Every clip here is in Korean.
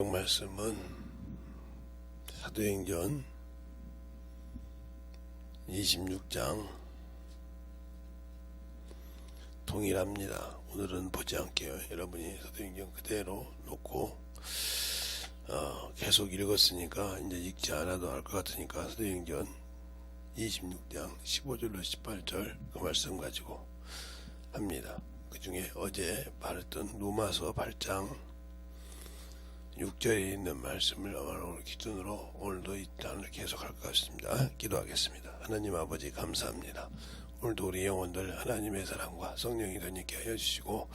말씀은 사도행전 26장 동일합니다. 오늘은 보지 않게요. 여러분이 사도행전 그대로 놓고 계속 읽었으니까 이제 읽지 않아도 알 것 같으니까 사도행전 26장 15절로 18절 그 말씀 가지고 합니다. 그 중에 어제 말했던 로마서 8장 6절에 있는 말씀을 오늘 기준으로 오늘도 이 단을 계속할 것 같습니다. 기도하겠습니다. 하나님 아버지 감사합니다. 오늘도 우리 영혼들 하나님의 사랑과 성령이 덧입게 하여 주시고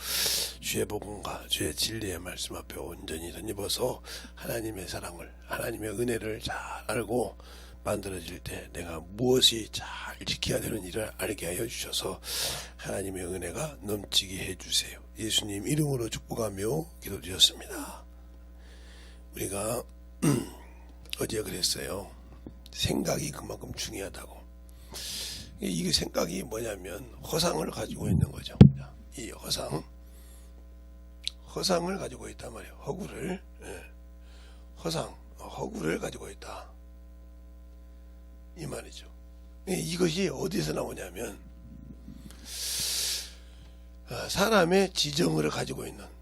주의 복음과 주의 진리의 말씀 앞에 온전히 덧입어서 하나님의 사랑을 하나님의 은혜를 잘 알고 만들어질 때 내가 무엇이 잘 지켜야 되는 일을 알게 하여 주셔서 하나님의 은혜가 넘치게 해주세요. 예수님 이름으로 축복하며 기도드렸습니다. 우리가 어제 그랬어요. 생각이 그만큼 중요하다고. 이게 생각이 뭐냐면 허상을 가지고 있는 거죠. 이 허상을 가지고 있단 말이에요. 허구를 가지고 있다. 이 말이죠. 이것이 어디서 나오냐면 사람의 지정을 가지고 있는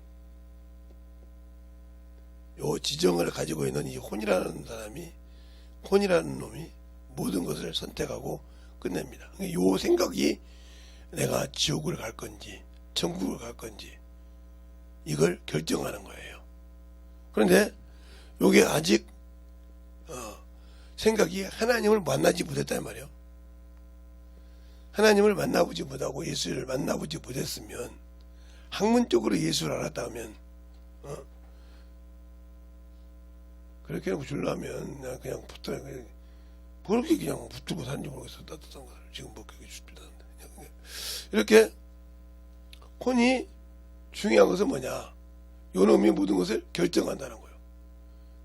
지정을 가지고 있는 이 혼이라는 놈이 모든 것을 선택하고 끝냅니다. 이 생각이 내가 지옥을 갈 건지 천국을 갈 건지 이걸 결정하는 거예요. 그런데 이게 아직 생각이 하나님을 만나지 못했단 말이에요. 하나님을 만나보지 못하고 예수를 만나보지 못했으면 학문적으로 예수를 알았다면 그렇게 하고 주려면 그냥 그렇게 그냥 붙들고 사는지 모르겠어. 따뜻한 것을 지금 먹기 쉽다는데 이렇게 혼이 중요한 것은 뭐냐? 요놈이 모든 것을 결정한다는 거예요.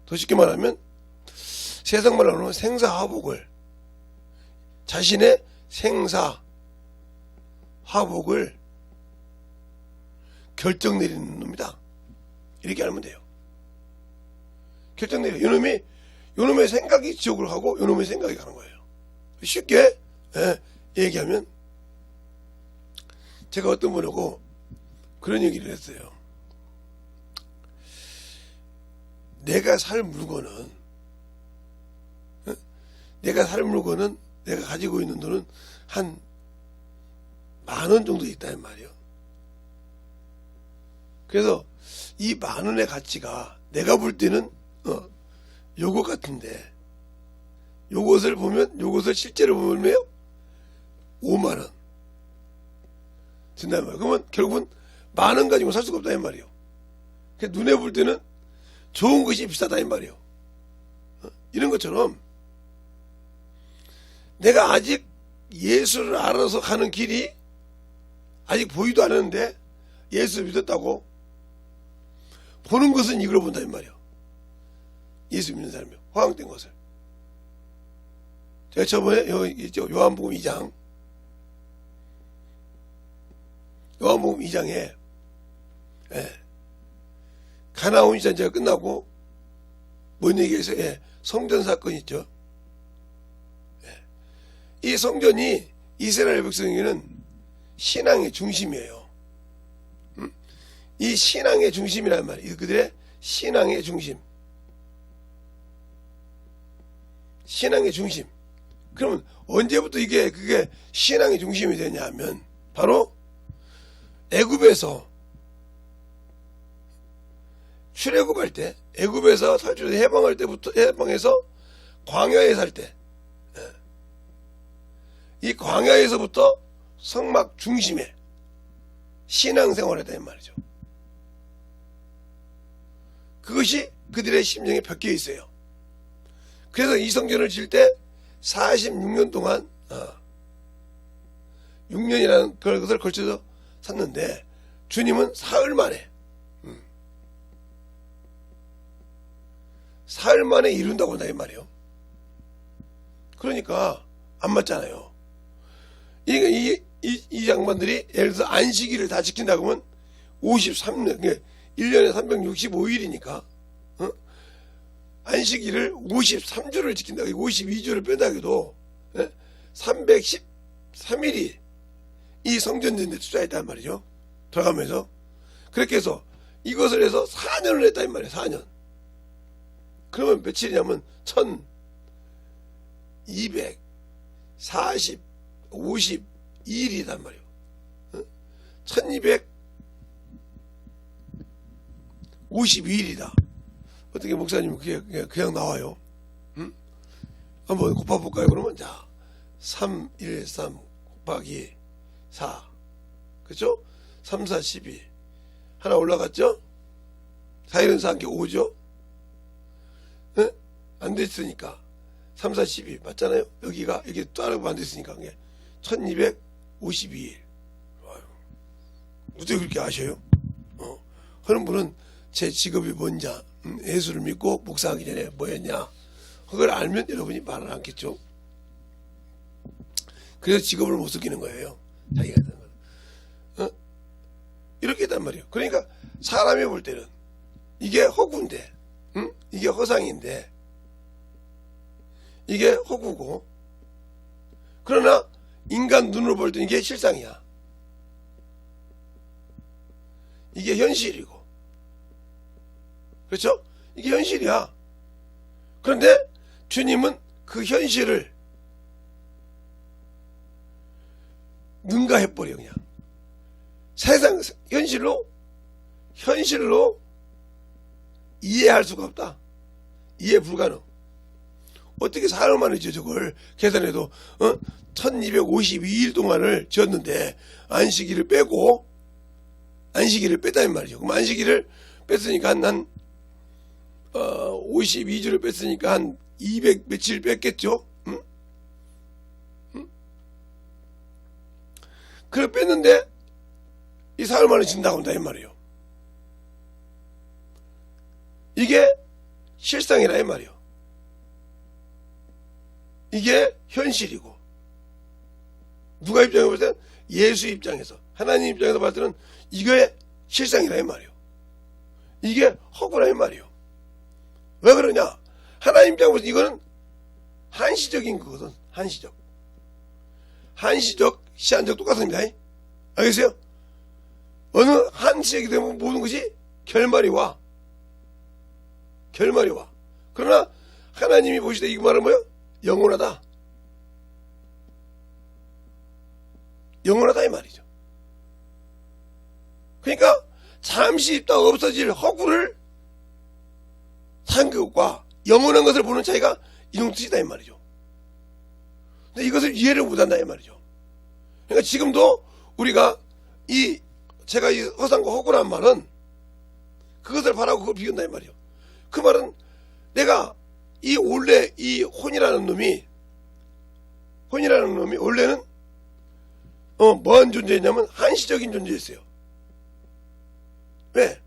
더 쉽게 말하면 세상 말로 하면 생사화복을 자신의 생사화복을 결정 내리는 놈이다. 이렇게 알면 돼요. 결정 내려. 요놈의 생각이 지옥을 가고 요놈의 생각이 가는 거예요. 쉽게 얘기하면 제가 어떤 분하고 그런 얘기를 했어요. 내가 살 물건은 내가 가지고 있는 돈은 한 10,000원 정도 있다는 말이에요. 그래서 이 10,000원의 가치가 내가 볼 때는 요것 같은데 요것을 실제로 보면 50,000원 든다는 말이에요. 그러면 결국은 10,000원 가지고 살 수가 없다는 말이에요. 눈에 볼 때는 좋은 것이 비싸다는 말이에요. 이런 것처럼 내가 아직 예수를 알아서 가는 길이 아직 보이도 않았는데 예수를 믿었다고 보는 것은 이걸로 본다는 말이에요. 예수 믿는 사람이 허황된 것을. 제가 저번에 요한복음 2장에 가나온 잔치가 끝나고 뭔 얘기해서 성전 사건이 있죠. 이 성전이 이스라엘 백성에게는 신앙의 중심이에요. 이 신앙의 중심이란 말이에요. 그들의 신앙의 중심. 그러면 언제부터 그게 신앙의 중심이 되냐 하면 바로 애굽에서 출애굽할 때, 애굽에서 탈출해서 해방할 때부터 해방해서 광야에 살 때, 이 광야에서부터 성막 중심에 신앙생활을 했다는 말이죠. 그것이 그들의 심령에 벽혀 있어요. 그래서 이 성전을 질 때 46년 동안 6년이라는 것을 걸쳐서 샀는데 주님은 사흘 만에 이룬다고 한다 이 말이에요. 그러니까 안 맞잖아요. 이 양반들이 예를 들어서 안식일을 다 지킨다고 하면 53년 1년에 365일이니까 안식일을 53주를 지킨다, 52주를 뺀다 해도 313일이 이 성전전에 투자했단 말이죠. 들어가면서. 그렇게 해서 이것을 해서 4년을 했단 말이에요. 4년. 그러면 며칠이냐면 1252일이단 말이에요. 1252일이다. 어떻게 목사님 그냥 나와요? 응? 한번 곱해볼까요? 그러면 자 313 곱하기 4 그렇죠? 3, 4, 12 하나 올라갔죠? 4일은 4개 5죠? 응? 안 됐으니까 3, 4, 12 맞잖아요? 여기가 여기 따르고 안 됐으니까 1252일. 어떻게 그렇게 아셔요? 그런 분은 제 직업이 뭔지 예수를 믿고 목사하기 전에 뭐였냐 그걸 알면 여러분이 말을 않겠죠. 그래서 직업을 못 숨기는 거예요. 자기가 하는 거. 이렇게 했단 말이에요. 그러니까 사람이 볼 때는 이게 허구인데 이게 허상인데 이게 허구고 그러나 인간 눈으로 볼 때 이게 실상이야. 이게 현실이고 그렇죠? 이게 현실이야. 그런데 주님은 그 현실을 능가해버려 그냥. 세상 현실로 이해할 수가 없다. 이해 불가능. 어떻게 사흘 만에 저걸 계산해도 1252일 동안을 지었는데 안식일을 빼고 안식일을 뺐다는 말이죠. 그럼 안식일을 뺐으니까 한 52주를 뺐으니까 한 200 며칠 뺐겠죠. 응? 그래 뺐는데 이 사흘 만에 진다고 한다 이 말이에요. 이게 실상이라 이 말이에요. 이게 현실이고 누가 입장에서 볼 때는 예수 입장에서 하나님 입장에서 봤을 때는 이게 실상이라 이 말이에요. 이게 허구라 이 말이에요. 왜 그러냐? 하나님 입장에서 이거는 한시적인 거거든. 한시적, 시한적 똑같습니다. 알겠어요? 어느 한시적이 되면 모든 것이 결말이 와. 그러나 하나님이 보시되 이 말은 뭐예요? 영원하다 이 말이죠. 그러니까 잠시 있다 없어질 허구를 산 것과 영원한 것을 보는 차이가 이런 뜻이다 이 말이죠. 근데 이것을 이해를 못한다 이 말이죠. 그러니까 지금도 우리가 제가 이 허상과 허구란 말은 그것을 바라고 그걸 비운다 이 말이죠. 그 말은 내가 원래 이 혼이라는 놈이 원래는 뭐한 존재였냐면 한시적인 존재였어요. 왜?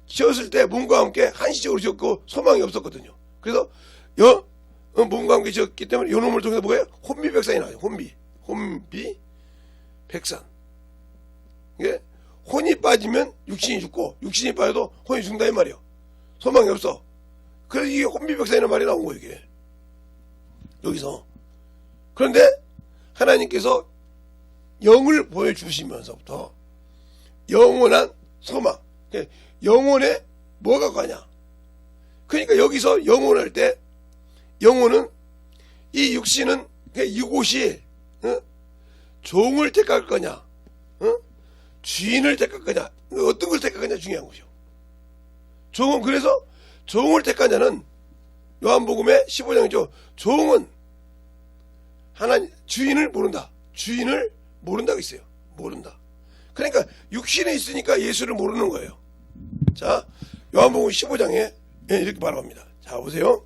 지었을 때 몸과 함께 한시적으로 지었고 소망이 없었거든요. 그래서 몸과 함께 지었기 때문에 요 놈을 통해서 뭐예요? 혼비백산이 나와요. 혼비백산. 이게 혼이 빠지면 육신이 죽고 육신이 빠져도 혼이 죽는다 이 말이에요. 소망이 없어. 그래서 이게 혼비백산이라는 말이 나온 거예요. 이게 여기서. 그런데 하나님께서 영을 보여주시면서부터 영원한 소망, 영혼에 뭐가 가냐? 그러니까 여기서 영혼할 때 영혼은 이 육신은 이곳이 종을 택할 거냐, 주인을 택할 거냐, 어떤 걸 택할 거냐 중요한 거죠. 종은 그래서 종을 택하냐는 요한복음의 15장이죠. 종은 하나님 주인을 모른다. 주인을 모른다고 있어요. 모른다. 그러니까 육신에 있으니까 예수를 모르는 거예요. 자, 요한복음 15장에 이렇게 말합니다. 자, 보세요.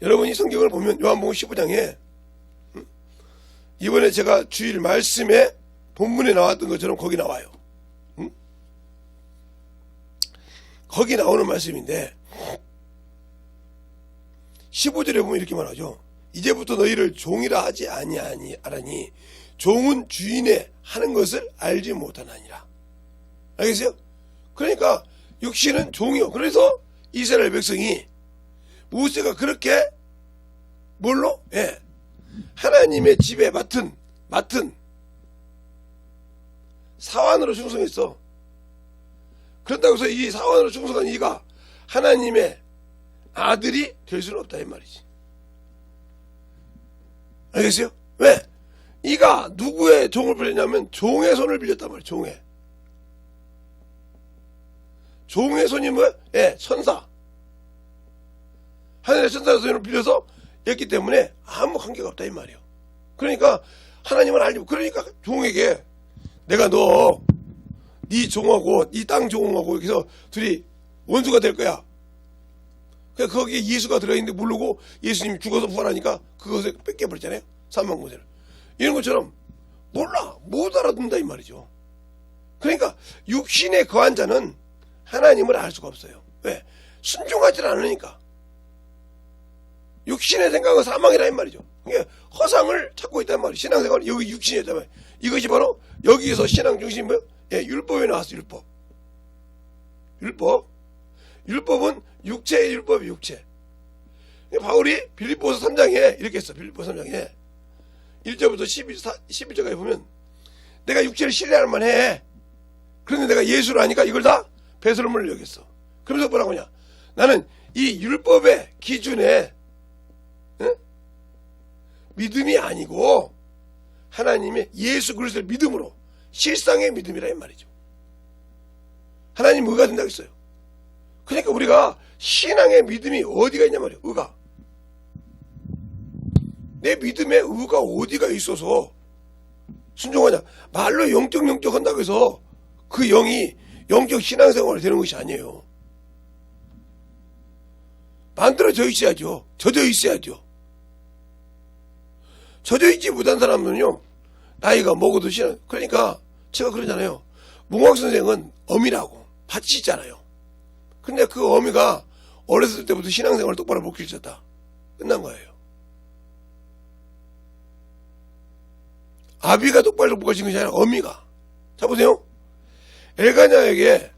여러분이 성경을 보면 요한복음 15장에 이번에 제가 주일 말씀에 본문에 나왔던 것처럼 거기 나와요. 거기 나오는 말씀인데 15절에 보면 이렇게 말하죠. 이제부터 너희를 종이라 하지 아니하니 종은 주인의 하는 것을 알지 못하나니라. 알겠어요? 그러니까 육신은 종이요. 그래서 이스라엘 백성이 모세가 그렇게 뭘로? 예. 하나님의 집에 맡은 사환으로 충성했어. 그렇다고 해서 이 사환으로 충성한 이가 하나님의 아들이 될 수는 없다 이 말이지. 알겠어요? 왜? 이가 누구의 종을 빌렸냐면 종의 손을 빌렸단 말이야. 종의 손이 뭐야? 예, 천사. 하늘의 천사의 손을 빌려서 했기 때문에 아무 관계가 없다 이 말이에요. 그러니까 하나님은 알고, 그러니까 종에게 내가 너 네 종하고 네 땅 종하고 이렇게 해서 둘이 원수가 될 거야. 그러니까 거기에 예수가 들어있는데 모르고 예수님이 죽어서 부활하니까 그것을 뺏겨버렸잖아요. 사망고세를. 이런 것처럼 몰라, 못 알아듣는다 이 말이죠. 그러니까 육신에 거한 자는 하나님을 알 수가 없어요. 왜? 순종하지 않으니까. 육신의 생각은 사망이라 이 말이죠. 그러니까 허상을 찾고 있단 말이에요. 신앙생활 여기 육신이 있단 말이에요. 이것이 바로 여기서 신앙 중심이 뭐예요? 예, 율법에 나왔어. 율법은 육체의 율법이 육체. 바울이 빌립보서 3장에 이렇게 했어. 빌립보서 3장에 1절부터 11절까지 보면 내가 육체를 신뢰할 만해. 그런데 내가 예수를 아니까 이걸 다 배설물을 여겼어. 그러면서 뭐라고 하냐? 나는 이 율법의 기준에 믿음이 아니고 하나님의 예수 그리스도의 믿음으로 실상의 믿음이라 이 말이죠. 하나님 의가 된다고 했어요. 그러니까 우리가 신앙의 믿음이 어디가 있냐 말이에요. 의가. 내 믿음의 의가 어디가 있어서 순종하냐. 말로 영적 한다고 해서 그 영이 영적 신앙생활이 되는 것이 아니에요. 만들어져 있어야죠. 젖어 있어야죠. 젖어 있지 못한 사람은요, 나이가 먹어도 신앙. 그러니까 제가 그러잖아요. 몽학 선생은 어미라고 밭이 있잖아요. 근데 그 어미가 어렸을 때부터 신앙생활을 똑바로 못 길쳤다. 끝난 거예요. 아비가 똑바로 못 가르친 것이 아니라 어미가. 자 보세요. 엘가냐에게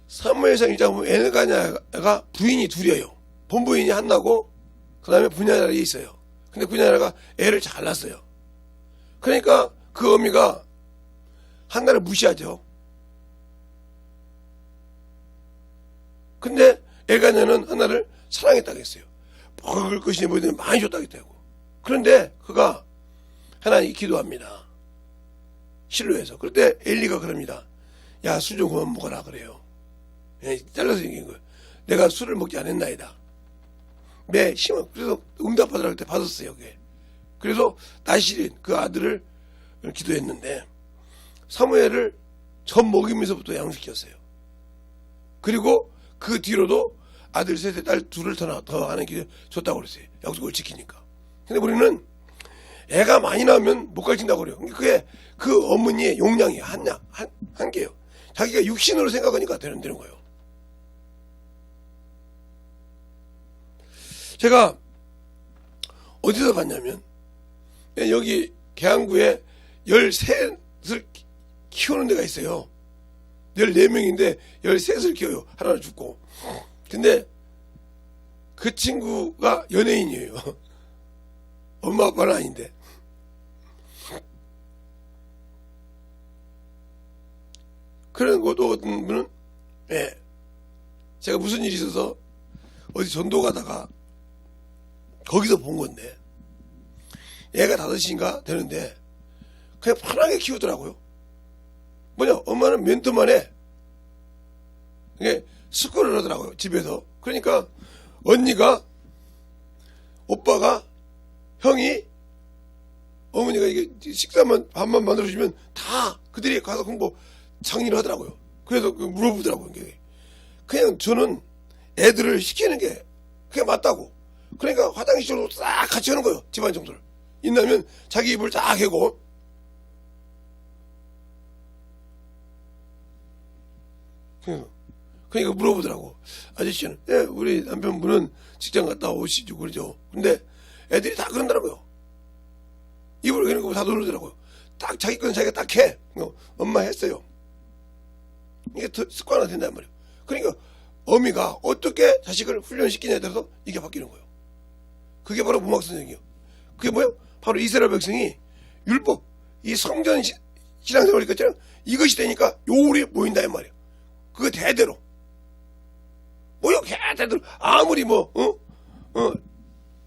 사무엘상 1장 보면 엘가냐가 부인이 둘이에요. 본부인이 한나고 그 다음에 분야자가 있어요. 근데 분야자가 애를 잘 낳았어요. 그러니까 그 어미가 한나를 무시하죠. 근데 엘가냐는 한나를 사랑했다고 했어요. 먹을 것이니 뭐든 많이 줬다고 했다고. 그런데 그가 하나님 기도합니다. 실로에서. 그때 엘리가 그럽니다. 야, 술 좀 그만 먹어라 그래요. 잘라서 얘기한 거예요. 내가 술을 먹지 않았나이다. 매 심한. 그래서 응답받으라 할 때 받았어요. 그게. 그래서 나실인 그 아들을 기도했는데 사무엘을 젖 먹이면서부터 양육시켰어요. 그리고 그 뒤로도 아들 셋에 딸 둘을 더 하는 기도 줬다고 그랬어요. 약속을 지키니까. 근데 우리는 애가 많이 나오면 못 가르친다고 그래요. 그게 그 어머니의 용량이 한계예요. 자기가 육신으로 생각하니까 되는 거예요. 제가 어디서 봤냐면 여기 계양구에 13을 키우는 데가 있어요. 14명인데 13을 키워요. 하나는 죽고. 근데 그 친구가 연예인이에요. 엄마 아빠는 아닌데. 그런 것도 어떤 분은 제가 무슨 일이 있어서 어디 전도 가다가 거기서 본 건데 애가 5인가 되는데 그냥 편하게 키우더라고요. 뭐냐, 엄마는 멘토만 해. 이게 스쿨을 하더라고요, 집에서. 그러니까 언니가, 오빠가, 형이, 어머니가 이게 식사만 밥만 만들어주면 다 그들이 가서 공부 장인을 하더라고요. 그래서 물어보더라고요. 그냥 저는 애들을 시키는 게 그게 맞다고. 그러니까 화장실로 싹 같이 하는 거예요. 집안 정도를. 있나면 자기 입을 딱 해고. 그러니까 물어보더라고. 아저씨는, 우리 남편분은 직장 갔다 오시죠. 그러죠. 근데 애들이 다 그런다고요. 입을 그런 거 다 누르더라고요. 딱 자기 건 자기가 딱 해. 엄마 했어요. 이게 습관화 된단 말이에요. 그러니까 어미가 어떻게 자식을 훈련시키냐에 따라서 이게 바뀌는 거예요. 그게 바로 문학선생이에요. 그게 뭐예요? 바로 이스라엘 백성이 율법, 이 성전 신앙생활이 있잖아요. 이것이 되니까 요울이 모인다 이 말이에요. 그거 대대로 뭐요? 대대로 아무리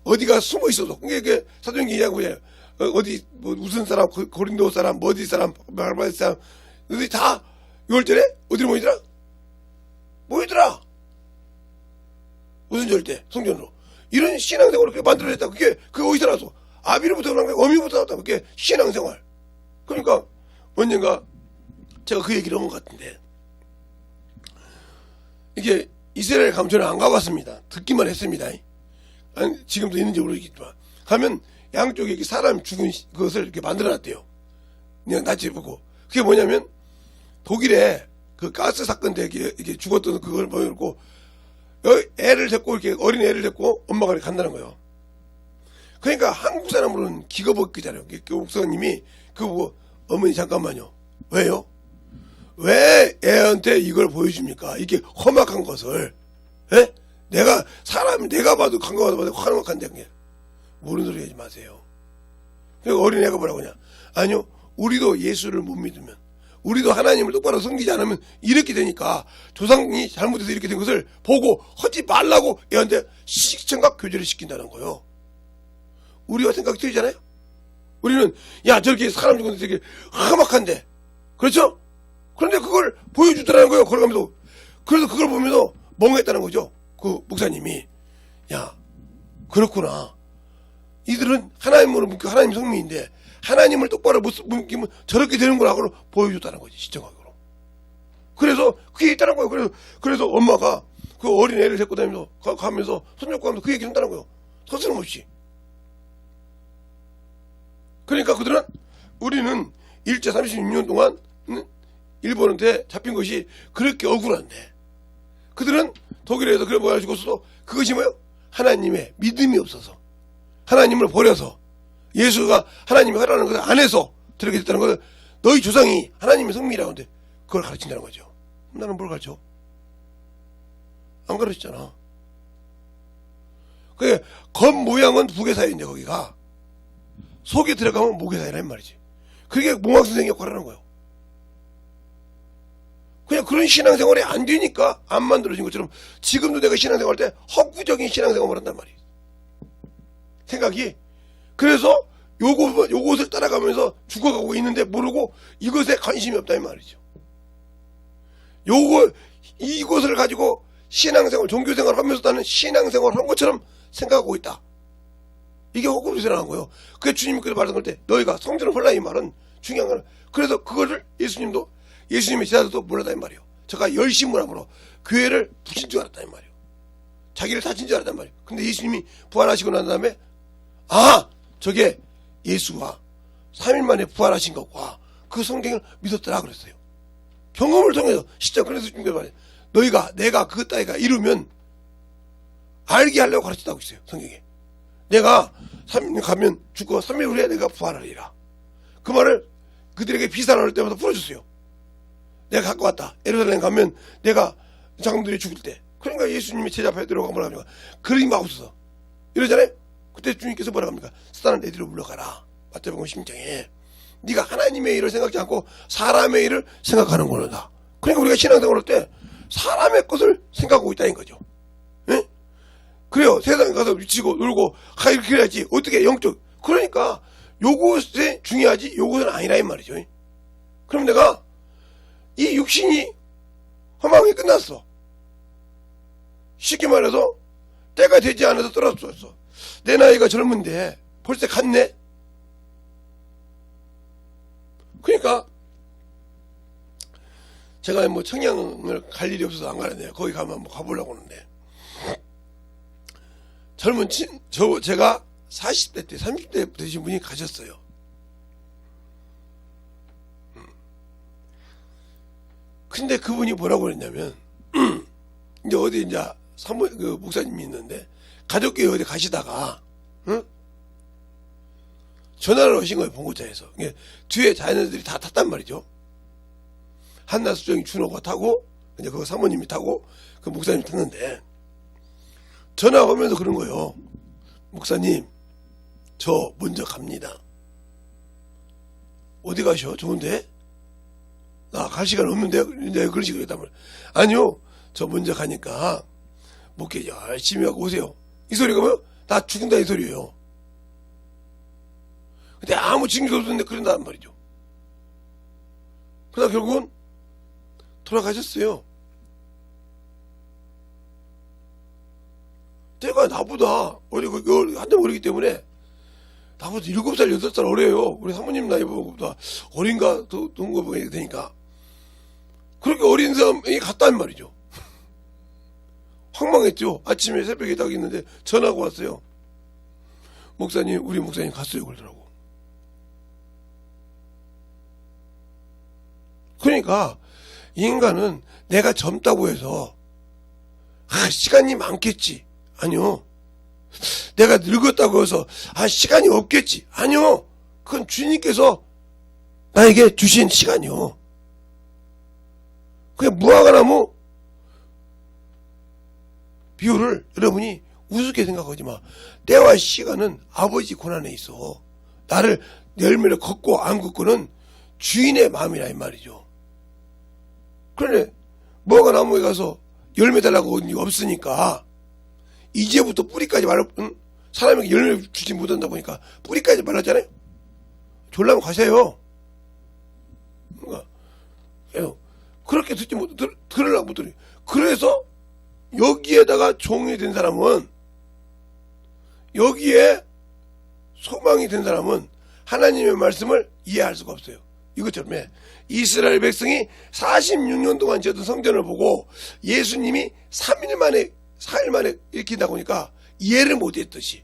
어디가 숨어 있어도 그게 사도행전 얘기하고 보잖아요. 어디 무슨 사람, 고린도 사람, 머디 사람, 말바디 사람, 어디 다 6월절에 어디로 모이더라. 무슨 절대? 성전으로. 이런 신앙생활을 그렇게 만들어냈다. 그게 어디서 나왔어? 아비로부터 나온 거야. 어미부터 나왔다. 그게 신앙생활. 그러니까 언젠가 제가 그 얘기를 한 것 같은데, 이게 이스라엘 가면 저는 안 가봤습니다. 듣기만 했습니다. 아니, 지금도 있는지 모르겠지만 가면 양쪽에 이렇게 사람 죽은 그것을 이렇게 만들어놨대요. 그냥 낯이 보고. 그게 뭐냐면 독일에 그 가스 사건 때 이게 죽었던 그걸 보여놓고 애를 데리고 이렇게 어린 애를 데리고 엄마가 이렇게 간다는 거예요. 그러니까 한국 사람으로는 기가 먹기잖아요. 그 목사님이 그거 보고 어머니 잠깐만요. 왜요? 왜 애한테 이걸 보여줍니까? 이게 험악한 것을. 에? 내가 봐도 관광하다 험악한데 그게. 모르는 소리 하지 마세요. 그러니까 어린애가 뭐라고 하냐. 아니요. 우리도 예수를 못 믿으면, 우리도 하나님을 똑바로 섬기지 않으면 이렇게 되니까 조상이 잘못해서 이렇게 된 것을 보고 하지 말라고 애한테 시청각 교제를 시킨다는 거예요. 우리와 생각이 틀리잖아요. 우리는 야 저렇게 사람 죽었는데 되게 험악한데, 그렇죠? 그런데 그걸 보여주더라는 거예요. 걸어가면서. 그래서 그걸 보면서 멍했다는 거죠. 그 목사님이. 야 그렇구나. 이들은 하나님으로 믿고 하나님 성민인데 하나님을 똑바로 못 믿기면 저렇게 되는구나 하고 보여줬다는 거지. 시청각으로. 그래서 그게 있다는 거예요. 그래서 엄마가 그 어린 애를 데리고 다니면서 가면서 손잡고 하면서 그 얘기를 한다는 거예요. 서슴없이. 그러니까 그들은, 우리는 일제 36년 동안 일본한테 잡힌 것이 그렇게 억울한데, 그들은 독일에서 그래 뭐야 죽었어도 그것이 뭐예요? 하나님의 믿음이 없어서, 하나님을 버려서, 예수가 하나님이 하라는 것을 안 해서 저렇게 됐다는 것을 너희 조상이 하나님의 성민이라고 하는데 그걸 가르친다는 거죠. 나는 뭘 가르쳐? 안 가르치잖아. 그게 겉모양은 부계사인데 거기가 속에 들어가면 모계사이란 말이지. 그게 몽학선생의 역할을 하는 거예요. 그냥 그런 신앙생활이 안 되니까 안 만들어진 것처럼 지금도 내가 신앙생활 할 때 허구적인 신앙생활을 한단 말이에요. 생각이. 그래서 요것을 따라가면서 죽어가고 있는데 모르고 이것에 관심이 없다 이 말이죠. 이것을 가지고 신앙생활, 종교생활을 하면서 나는 신앙생활을 한 것처럼 생각하고 있다. 이게 허구지라는 거예요. 그게 주님께서 말씀할 때 너희가 성전을 헐라 이 말은 중요한 거는. 그래서 그거를 예수님의 제자들도 몰랐다 이 말이에요. 제가 열심으로 교회를 부신 줄 알았다 이 말이에요. 자기를 다친 줄 알았단 말이에요. 근데 예수님이 부활하시고 난 다음에 저게 예수가 3일 만에 부활하신 것과 그 성경을 믿었더라 그랬어요. 경험을 통해서 진짜. 그래서 주님께서 말해요. 너희가 내가 그 따위가 이루면 알게 하려고 가르친다고 있어요. 성경에. 내가 3일 가면 죽고 3일 후에 내가 부활하리라. 그 말을 그들에게 비사를 할 때마다 풀어줬어요. 내가 갖고 왔다. 예루살렘 가면 내가 장군들이 죽을 때. 그러니까 예수님이 제자 베드로가 뭐라 합니까? 그러지 마옵소서. 이러잖아요. 그때 주님께서 뭐라 합니까? 사단은 내 뒤로 물러가라. 마태복음 16장에. 네가 하나님의 일을 생각지 않고 사람의 일을 생각하는구나. 그러니까 우리가 신앙생활 할 때 사람의 것을 생각하고 있다는 거죠. 예? 그래요. 세상에 가서 미치고 놀고 이렇게 해야지. 어떻게 영적. 그러니까 요것이 중요하지 요것은 아니라 이 말이죠. 그럼 내가 이 육신이 허망이 끝났어. 쉽게 말해서 때가 되지 않아서 떨어졌어. 내 나이가 젊은데 벌써 갔네. 그러니까 제가 뭐 청양을 갈 일이 없어서 안 가는데 거기 가면 뭐 가보려고 하는데, 제가 40대 때 30대 되신 분이 가셨어요. 근데 그분이 뭐라고 그랬냐면 이제 어디 이제 그 목사님이 있는데 가족교회 어디 가시다가 전화를 하신 거예요. 봉고차에서. 뒤에 자녀들이 다 탔단 말이죠. 한나수정이 준호가 타고 이제 그거 사모님이 타고 그 목사님이 탔는데 전화가 오면서 그런 거예요. 목사님, 저 먼저 갑니다. 어디 가셔? 좋은데? 나 갈 시간 없는데? 이제 그러시 그랬단 말이에요. 아니요, 저 먼저 가니까 목회 열심히 하고 오세요. 이 소리가 뭐요? 나 죽은다 이 소리예요. 근데 아무 징계도 없었는데 그런단 말이죠. 그러다 결국은 돌아가셨어요. 때가 나보다 한참 어리기 때문에 나보다 7살, 8살 어려요. 우리 사모님 나이보다 어린가 더 동거 보게 되니까. 그렇게 어린 사람이 갔단 말이죠. 황망했죠. 아침에 새벽에 딱 있는데 전화가 왔어요. 목사님, 우리 목사님 갔어요. 그러더라고. 그러니까 인간은 내가 젊다고 해서 시간이 많겠지. 아니요. 내가 늙었다고 해서 시간이 없겠지. 아니요. 그건 주님께서 나에게 주신 시간이요. 그냥 무화과나무 비유를 여러분이 우습게 생각하지 마. 때와 시간은 아버지 권한에 있어. 나를 열매를 걷고 안 걷고는 주인의 마음이라 이 말이죠. 그런데 무화과나무에 가서 열매 달라고 온 게 없으니까 이제부터 뿌리까지 사람에게 열매 주지 못한다 보니까 뿌리까지 말랐잖아요. 졸라면 가세요. 그렇게 듣지 못, 들으려고 못 들어요. 그래서 여기에다가 종이 된 사람은, 여기에 소망이 된 사람은 하나님의 말씀을 이해할 수가 없어요. 이것처럼 이스라엘 백성이 46년 동안 지었던 성전을 보고 예수님이 3일 만에 4일 만에 일으킨다고 하니까 이해를 못했듯이,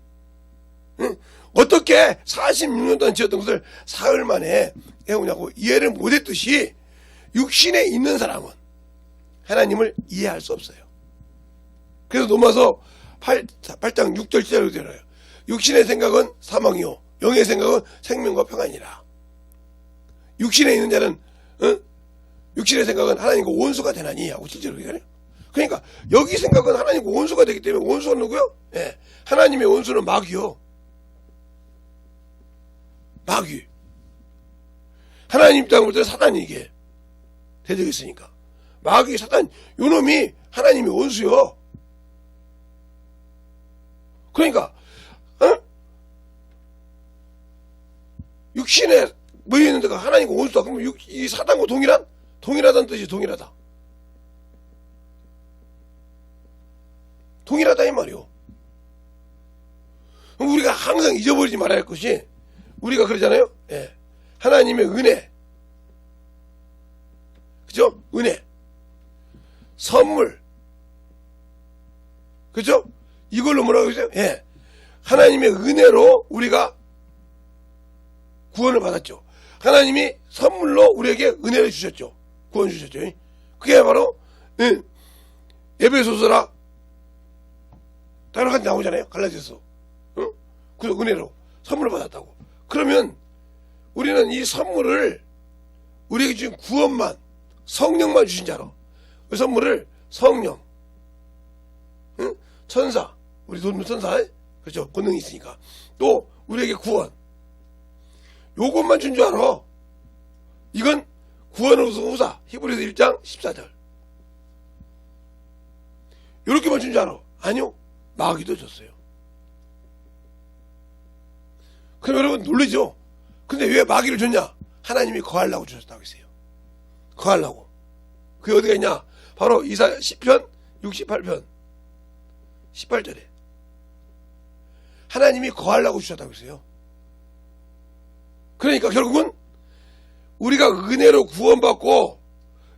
응? 어떻게 46년 동안 지었던 것을 4일 만에 해오냐고 이해를 못했듯이 육신에 있는 사람은 하나님을 이해할 수 없어요. 그래서 로마서 8장 6절 7절로 되어요. 육신의 생각은 사망이요 영의 생각은 생명과 평안이라. 육신에 있는 자는 육신의 생각은 하나님과 원수가 되나니 하고 7절로 되어요. 그러니까 여기 생각은 하나님과 원수가 되기 때문에 원수가 누구요? 예, 하나님의 원수는 마귀요. 마귀. 하나님 입장으로 볼 때 사단이 이게 대적이 있으니까. 마귀, 사단, 요놈이 하나님의 원수요. 그러니까 육신에 모여있는 데가 하나님과 원수다. 그러면 이 사단과 동일하다는 뜻이 동일하다. 동일하다 이 말이요. 우리가 항상 잊어버리지 말아야 할 것이, 우리가 그러잖아요. 예. 하나님의 은혜, 그죠? 은혜, 선물, 그죠? 이걸로 뭐라고 그러죠? 예. 하나님의 은혜로 우리가 구원을 받았죠. 하나님이 선물로 우리에게 은혜를 주셨죠. 구원 주셨죠. 그게 바로 에베소서라 다른 나오잖아요. 갈라디아서. 그 은혜로 선물을 받았다고. 그러면 우리는 이 선물을, 우리에게 주신 구원만, 성령만 주신 자로 그 선물을 성령, 천사, 우리 돈 천사, 그렇죠, 권능이 있으니까, 또 우리에게 구원, 요것만 준 줄 알아. 이건 구원으로서 후사, 히브리서 1장 14절 요렇게만 준 줄 알아. 아니요, 마귀도 줬어요. 그럼 여러분 놀라죠? 근데 왜 마귀를 줬냐? 하나님이 거하려고 주셨다고 했어요. 거하려고. 그게 어디가 있냐? 바로 이사야 10편 68편 18절에 하나님이 거하려고 주셨다고 했어요. 그러니까 결국은 우리가 은혜로 구원받고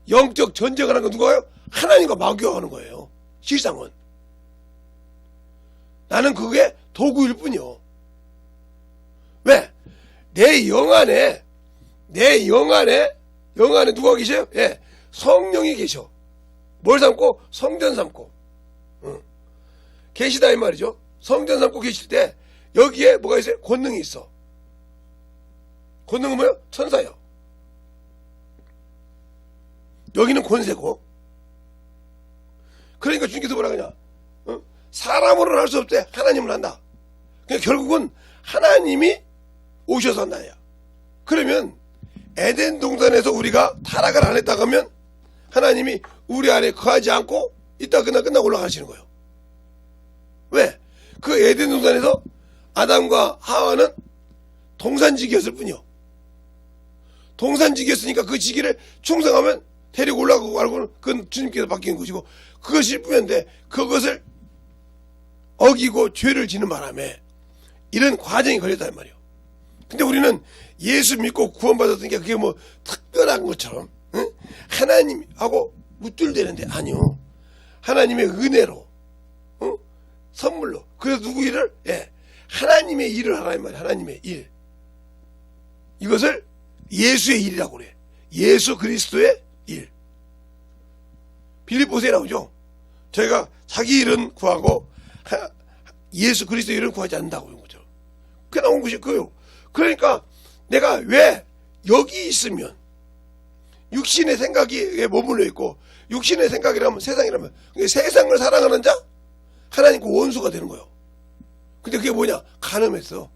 영적 전쟁을 하는 건 누가요? 하나님과 마귀가 하는 거예요. 실상은. 나는 그게 도구일 뿐이요. 왜? 내 영 안에 누가 계셔요? 예, 성령이 계셔. 뭘 삼고? 성전 삼고. 계시다 이 말이죠. 성전 삼고 계실 때 여기에 뭐가 있어요? 권능이 있어. 권능은 뭐예요? 천사요. 여기는 권세고, 그러니까 주님께서 뭐라 그러냐? 사람으로는 할 수 없대. 하나님은 한다. 그러니까 결국은 하나님이 오셔서 한다야. 그러면 에덴 동산에서 우리가 타락을 안 했다고 하면 하나님이 우리 안에 거하지 않고 이따 끝나고 올라가시는 거예요. 왜? 그 에덴 동산에서 아담과 하와는 동산지기였을 뿐이요. 동산지기였으니까 그 지기를 충성하면 데리고 올라가고 말고는 그건 주님께서 바뀌는 것이고 그것일 뿐인데 그것을 어기고 죄를 지는 바람에 이런 과정이 걸렸단 말이에요. 근데 우리는 예수 믿고 구원받았으니까 그게 뭐 특별한 것처럼 하나님하고 무줄되는데 아니요. 하나님의 은혜로 선물로. 그래서 누구 일을? 예, 하나님의 일을 하라 이 말이에요. 하나님의 일. 이것을 예수의 일이라고 그래. 예수 그리스도의 일. 빌립보서에 나오죠. 저희가 자기 일은 구하고 예수 그리스도의 일은 구하지 않는다고 한 거죠. 그게 나온 것이 그거예요. 그러니까 내가 왜 여기 있으면 육신의 생각이 머물러 있고 육신의 생각이라면 세상이라면 세상을 사랑하는 자 하나님과 원수가 되는 거예요. 근데 그게 뭐냐? 간음했어.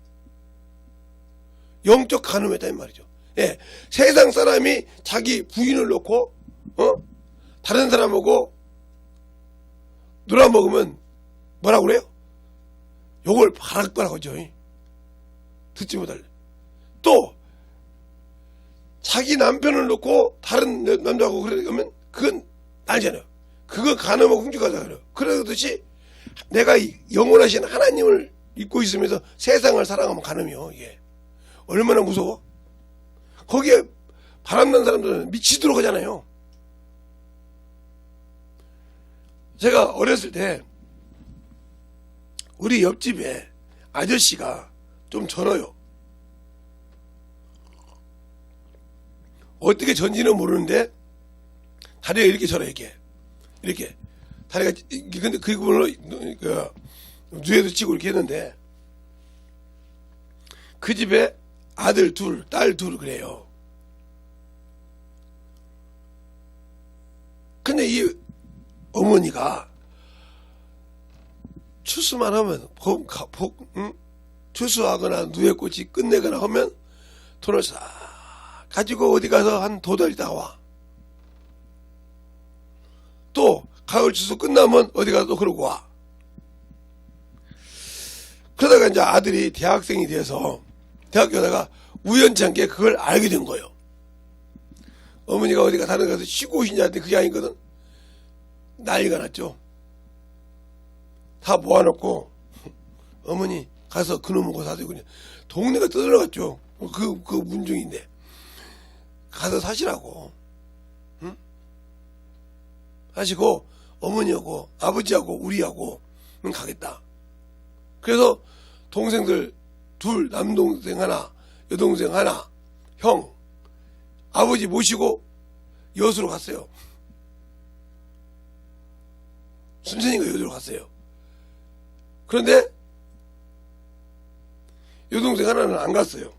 영적 간음했다 이 말이죠. 예, 세상 사람이 자기 부인을 놓고 다른 사람하고 놀아먹으면 뭐라고 그래요? 욕을 바락바락 하죠. 듣지 못할래. 또 자기 남편을 놓고 다른 남자하고 그러면 그건 알잖아요. 그거 간음하고 흉측하다 그래요. 그러듯이 내가 영원하신 하나님을 믿고 있으면서 세상을 사랑하면 간음이요. 이게 얼마나 무서워? 거기에 바람난 사람들은 미치도록 하잖아요. 제가 어렸을 때 우리 옆집에 아저씨가 좀 절어요. 어떻게 전지는 모르는데 다리가 이렇게 절어 이렇게 다리가 근데 그 부분으로 뇌도 치고 이렇게 했는데 그 집에 아들 둘, 딸 둘 그래요. 근데 이 어머니가 추수만 하면 추수하거나 누에꽃이 끝내거나 하면 돈을 싹 가지고 어디 가서 한 도달 있다가 와. 또 가을 추수 끝나면 어디 가서 또 그러고 와. 그러다가 이제 아들이 대학생이 돼서 대학 가다가 우연찮게 그걸 알게 된 거예요. 어머니가 어디가 다른 데 가서 쉬고 오시냐 했더니 그게 아니거든. 난리가 났죠. 다 모아놓고 어머니 가서 그놈 먹고 사세요. 그냥 동네가 떠들어갔죠. 그 문중인데 가서 사시라고. 응? 하시고 어머니하고 아버지하고 우리하고 가겠다. 그래서 동생들 둘, 남동생 하나, 여동생 하나, 형, 아버지 모시고 여수로 갔어요. 순천이가 여수로 갔어요. 그런데 여동생 하나는 안 갔어요.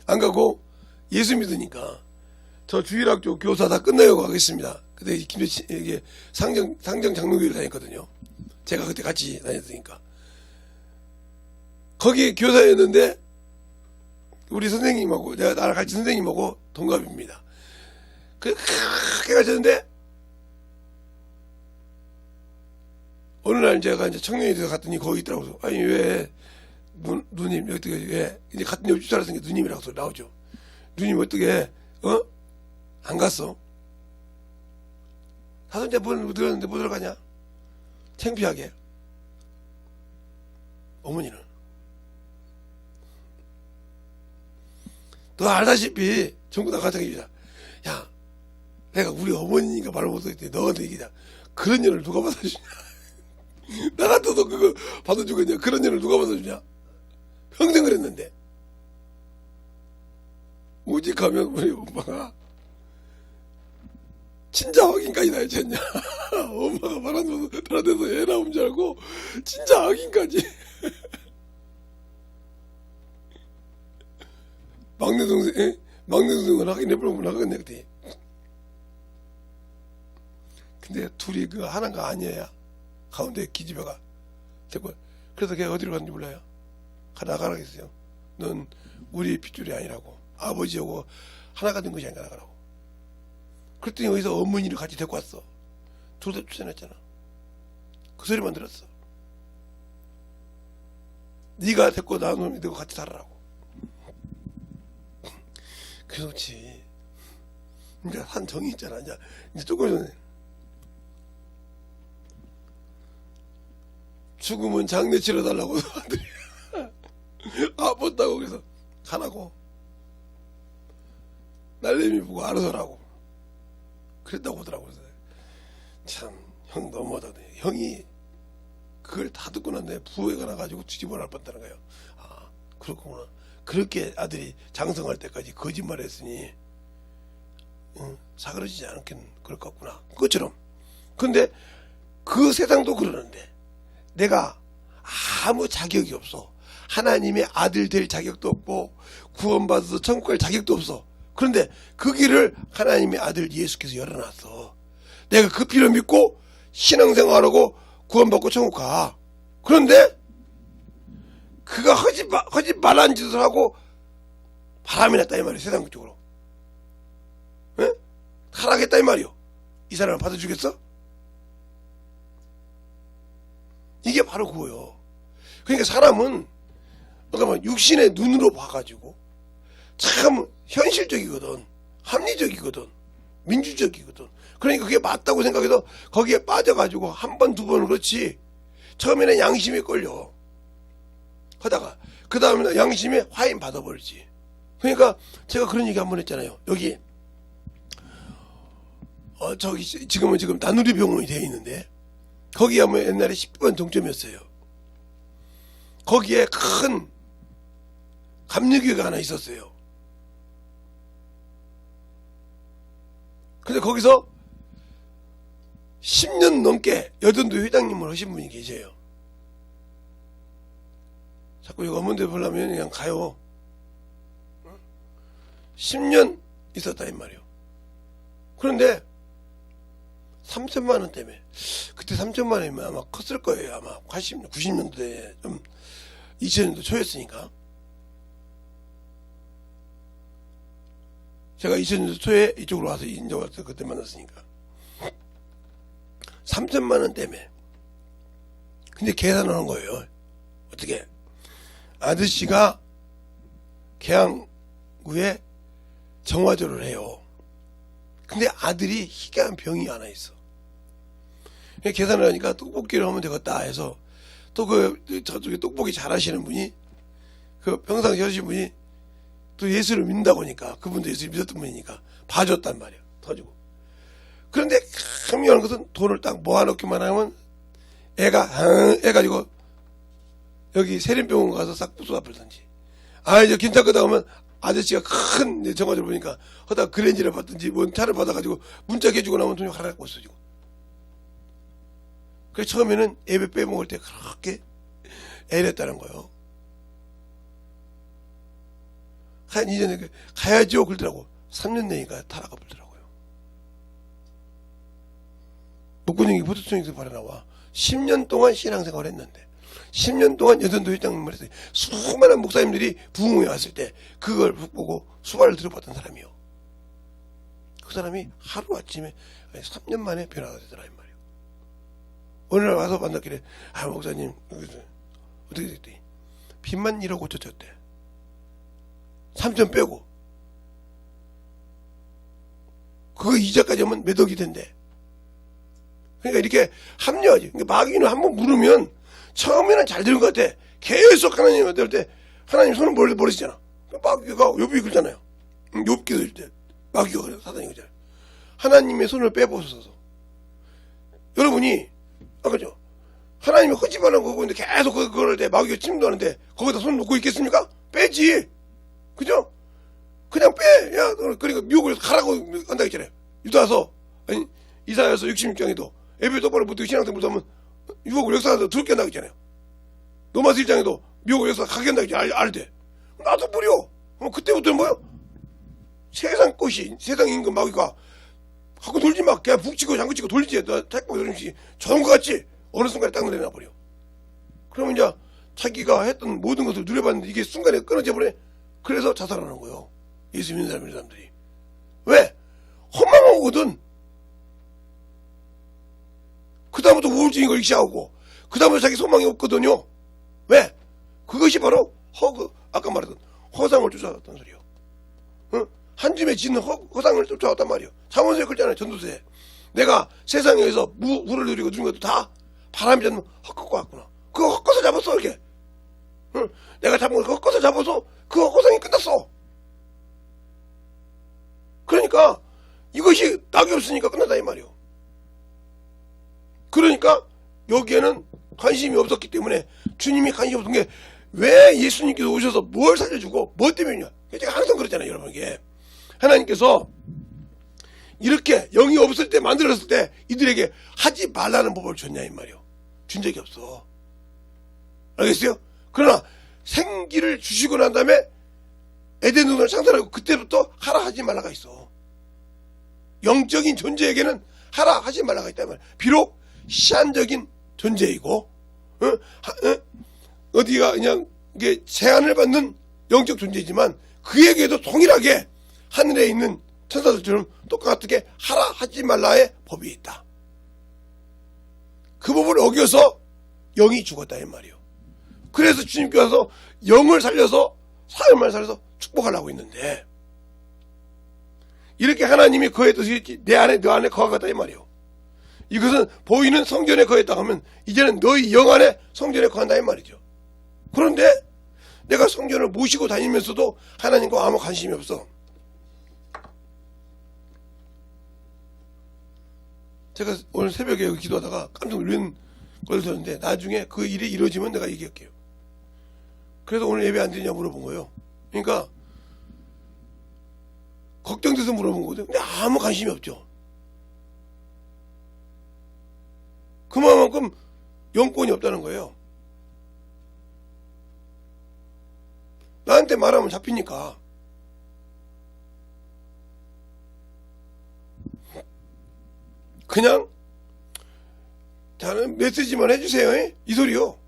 안 가고 예수 믿으니까 저 주일학교 교사 다 끝나고 가겠습니다. 그때 이게 상정 장로교를 다녔거든요. 제가 그때 같이 다녔으니까. 거기 교사였는데 우리 선생님하고 내가 나랑 같이 선생님하고 동갑입니다. 그렇게 가셨는데 어느 날 제가 이제 청년이 돼서 갔더니 거기 있더라고요. 아니 왜 누님 어떻게 왜 이제 같은 옆집 살았으니까 누님이라고 소리 나오죠. 누님 어떻게 안 갔어? 사돈째 문 들었는데 못 들어가냐? 창피하게. 어머니는 너 알다시피 전부 다 같은 얘기다. 야, 내가 우리 어머니니까 말 못하겠대. 너한테 얘기다. 그런 년을 누가 받아주냐? 나 같아도 그거 받아주겠냐? 그런 년을 누가 받아주냐? 평생 그랬는데. 오직하면 우리 엄마가 진짜 확인까지 다 해줬냐? 엄마가 말한 거 달아대서 애 나온 줄 알고 진짜 확인까지. 막내 동생은 확인해보면 하겠네 그때. 근데 둘이 그 하나가 아니에요. 가운데 기집애가 됐고, 그래서 걔 어디로 갔는지 몰라요. 나가라 했어요. 넌 우리 핏줄이 아니라고. 아버지하고 하나가 된 것이 아니라 나가라고. 그랬더니 여기서 어머니를 같이 데리고 왔어. 둘 다 추천했잖아. 그 소리만 들었어. 네가 데리고 나오면 너가 같이 살아라고. 그렇지. 이제 한 정이 있잖아. 이제 조금 전에 죽으면 장례 치러달라고 아들이 아팠다고 그래서 가라고. 날래미 보고 알아서 하라고. 그랬다고 하더라고. 참, 형 너무하다. 형이 그걸 다 듣고 난 다음에 부회가 나가지고 뒤집어 날 뻔했다는 거예요. 아, 그렇구나. 그렇게 아들이 장성할 때까지 거짓말 했으니, 사그러지지 않겠는, 그럴 것 같구나. 그것처럼. 근데 그 세상도 그러는데, 내가 아무 자격이 없어. 하나님의 아들 될 자격도 없고, 구원받아서 천국 갈 자격도 없어. 그런데 그 길을 하나님의 아들 예수께서 열어놨어. 내가 그 피를 믿고 신앙생활하고 구원받고 천국 가. 그런데 그가 허짓 말한 짓을 하고 바람이 났다 이 말이야. 세상 쪽으로. 에? 타락했다 이 말이요. 이 사람을 받아주겠어? 이게 바로 그거요. 그러니까 사람은 그러니까 육신의 눈으로 봐가지고 참 현실적이거든. 합리적이거든. 민주적이거든. 그러니까 그게 맞다고 생각해서 거기에 빠져가지고 한 번, 두 번은 그렇지. 처음에는 양심이 걸려. 하다가 그 다음에는 양심에 화인 받아버리지. 그러니까 제가 그런 얘기 한번 했잖아요. 여기 저기 지금 나누리 병원이 되어 있는데 거기 하면 옛날에 10번 동점이었어요. 거기에 큰 감리교회가 하나 있었어요. 근데 거기서 10년 넘게 여전도 회장님을 하신 분이 계세요. 자꾸 이거 어머니 보려면 그냥 가요. 10년 있었다 이 말이요. 그런데 3천만 원 때문에 그때 3천만 원이면 아마 컸을 거예요. 아마 90년도에 좀 2000년도 초였으니까 제가 2000년도 초에 이쪽으로 와서 인제 와서 그때 만났으니까 3천만 원 때문에. 근데 계산을 한 거예요. 어떻게 아저씨가 계양구에 정화조를 해요. 근데 아들이 희귀한 병이 하나 있어. 계산을 하니까 떡볶이를 하면 되겠다 해서 또 저쪽에 떡볶이 잘하시는 분이 평상시 하시는 분이 또 예수를 믿는다고 하니까 그분도 예수를 믿었던 분이니까 봐줬단 말이야. 터주고. 그런데 중요한 것은 돈을 딱 모아놓기만 하면 애가 지고 여기 세림병원 가서 싹 부숴 아플든지 이제 괜찮거다 하면 아저씨가 큰 정화를 보니까 하다가 그랜지를 받든지 뭔 차를 받아가지고 문자 해주고 나면 돈이 하나씩 없어지고. 그래서 처음에는 예배 빼먹을 때 그렇게 애랬다는 거예요. 한 2년에 가야죠 그러더라고. 3년 내니까 타락가 불더라고요. 목구멍이 부두층에서 발어나와 10년 동안 신앙생활을 했는데 10년 동안 여전도 회장님을 했어요. 수많은 목사님들이 부흥회 왔을 때 그걸 보고 수발을 들어봤던 사람이요. 그 사람이 하루아침에 3년 만에 변화가 되더라 이 말이에요. 어느 날 와서 만났길래 목사님 어떻게 됐대? 빚만 1억 5천 줬대. 3천 빼고 그거 이자까지 하면 몇 억이 된대. 그러니까 이렇게 합리화하지. 그러니까 마귀는 한번 물으면 처음에는 잘 되는 것 같아. 계속 하나님한테 할 때 하나님 손을 모르시잖아. 마귀가 욥이 그러잖아요. 욥기도 할 때 마귀가 그래요. 사단이 그러잖아요. 하나님의 손을 빼보소서. 여러분이 그죠? 하나님이 허지바라는 거고 있는데 계속 그걸 할 때 마귀가 침도하는데 거기다 손 놓고 있겠습니까? 빼지. 그죠? 그냥 빼. 야, 그러니까 미혹을 가라고 한다 했잖아요. 유다서 아니 이사야서 66장에도 예배 똑바로 못하고 신앙생활 못하면 유혹을 역사하면서 두렵게 한다고 했잖아요. 노마스 1장에도 미혹을 역사 가게 한다고 했잖아요. 알 때. 나도 버려. 그때부터는 뭐요? 세상 것이, 세상 임금 마귀가 갖고 돌지 마. 그냥 북치고 장구치고 돌리지. 너 택보 이런식 좋은 거 같지? 어느 순간에 딱 내려놔버려. 그러면 이제 자기가 했던 모든 것을 누려봤는데 이게 순간에 끊어져 버려. 그래서 자살하는 거예요. 예수 믿는 사람들이. 왜? 허망한 거거든. 그 다음부터 우울증이 걸리기 시작하고 그 다음부터 자기 소망이 없거든요. 왜? 그것이 바로 아까 말했던 허상을 쫓아왔단 소리요. 응? 한 줌에 짓는 허상을 쫓아왔단 말이요. 잠언서에 그랬잖아요. 전도서에. 내가 세상에서 물을 누리고 누린 것도 다 바람이 잡는 헛것과 같구나. 그거 헛것을 잡았어 이렇게. 응? 내가 잡은 걸 헛것을 잡아서 그 허상이 끝났어. 그러니까 이것이 낙이 없으니까 끝났다 이 말이요. 그러니까 여기에는 관심이 없었기 때문에 주님이 관심이 없던 게 왜 예수님께서 오셔서 뭘 살려주고 뭐 때문이냐. 제가 항상 그랬잖아요 여러분에게. 하나님께서 이렇게 영이 없을 때 만들었을 때 이들에게 하지 말라는 법을 줬냐 이 말이요. 준 적이 없어. 알겠어요? 그러나 생기를 주시고 난 다음에 에덴 동산을 창설하고 그때부터 하라 하지 말라가 있어. 영적인 존재에게는 하라 하지 말라가 있단 말이야. 비록 시한적인 존재이고 어디가 그냥 이게 제한을 받는 영적 존재이지만 그에게도 동일하게 하늘에 있는 천사들처럼 똑같게 하라 하지 말라의 법이 있다. 그 법을 어겨서 영이 죽었다 이 말이요. 그래서 주님께서 영을 살려서 삶을 살려서 축복하려고 했는데 이렇게 하나님이 거의 뜻이 내 안에 너 안에 거하겠다 이 말이요. 이것은 보이는 성전에 거했다 하면 이제는 너희 영 안에 성전에 거한다 이 말이죠. 그런데 내가 성전을 모시고 다니면서도 하나님과 아무 관심이 없어. 제가 오늘 새벽에 여기 기도하다가 깜짝 놀란 걸 들었는데 나중에 그 일이 이루어지면 내가 얘기할게요. 그래서 오늘 예배 안 드리냐 물어본 거예요. 그러니까 걱정돼서 물어본 거거든요. 근데 아무 관심이 없죠. 그만큼 영권이 없다는 거예요. 나한테 말하면 잡히니까. 그냥 저는 메시지만 해주세요. 이 소리요.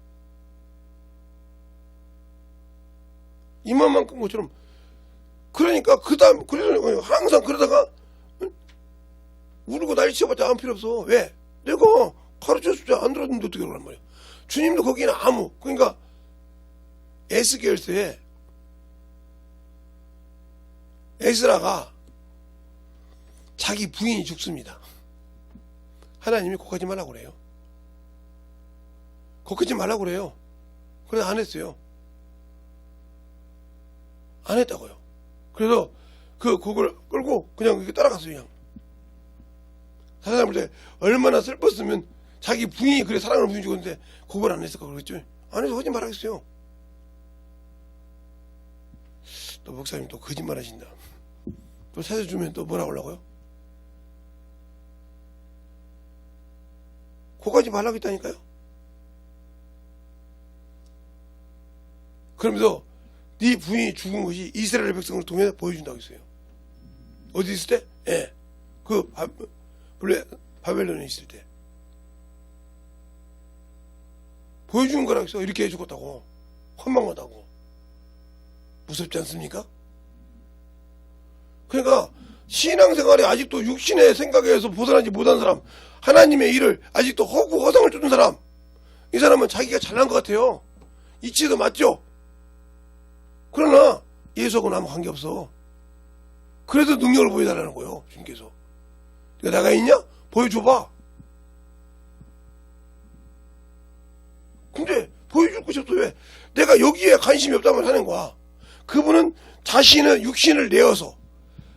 이만큼 것처럼. 그러니까 그다음 그래서 항상 그러다가 울고 난리 쳐봤자 아무 필요 없어. 왜? 내가 가르쳐주자 안 들었는데 어떻게 그러란 말이야. 주님도 거기는 아무. 그러니까 에스겔서에 에스라가 자기 부인이 죽습니다. 하나님이 곡하지 말라고 그래요. 곡하지 말라고 그래요. 그래서 안 했어요. 안 했다고요. 그래서 그 곡을 끌고 그냥 이렇게 따라갔어요. 그냥 사람을 때 얼마나 슬펐으면 자기 부인이 그래 사랑하는 부인이 죽었는데 곡을 안 했을까 그러겠죠. 안 해서 하지 말라겠어요. 또 목사님 또 거짓말 하신다. 또 찾아주면 또 뭐라고 하려고요? 곡하지 말라고 했다니까요. 그러면서 네 부인이 죽은 것이 이스라엘 백성을 통해 보여준다고 했어요. 어디 있을 때? 예. 그 바벨론에 있을 때. 보여주는 거라고 했어. 이렇게 해주겠다고. 헌망하다고. 무섭지 않습니까? 그러니까 신앙생활에 아직도 육신의 생각에서 벗어나지 못한 사람, 하나님의 일을 아직도 허구 허상을 쫓는 사람, 이 사람은 자기가 잘난 것 같아요. 이치도 맞죠? 그러나 예수하고는 아무 관계없어. 그래서 능력을 보여달라는 거예요. 주님께서. 내가 있냐? 보여줘봐. 근데 보여줄 것이 없어. 왜? 내가 여기에 관심이 없다면 하는 거야. 그분은 자신의 육신을 내어서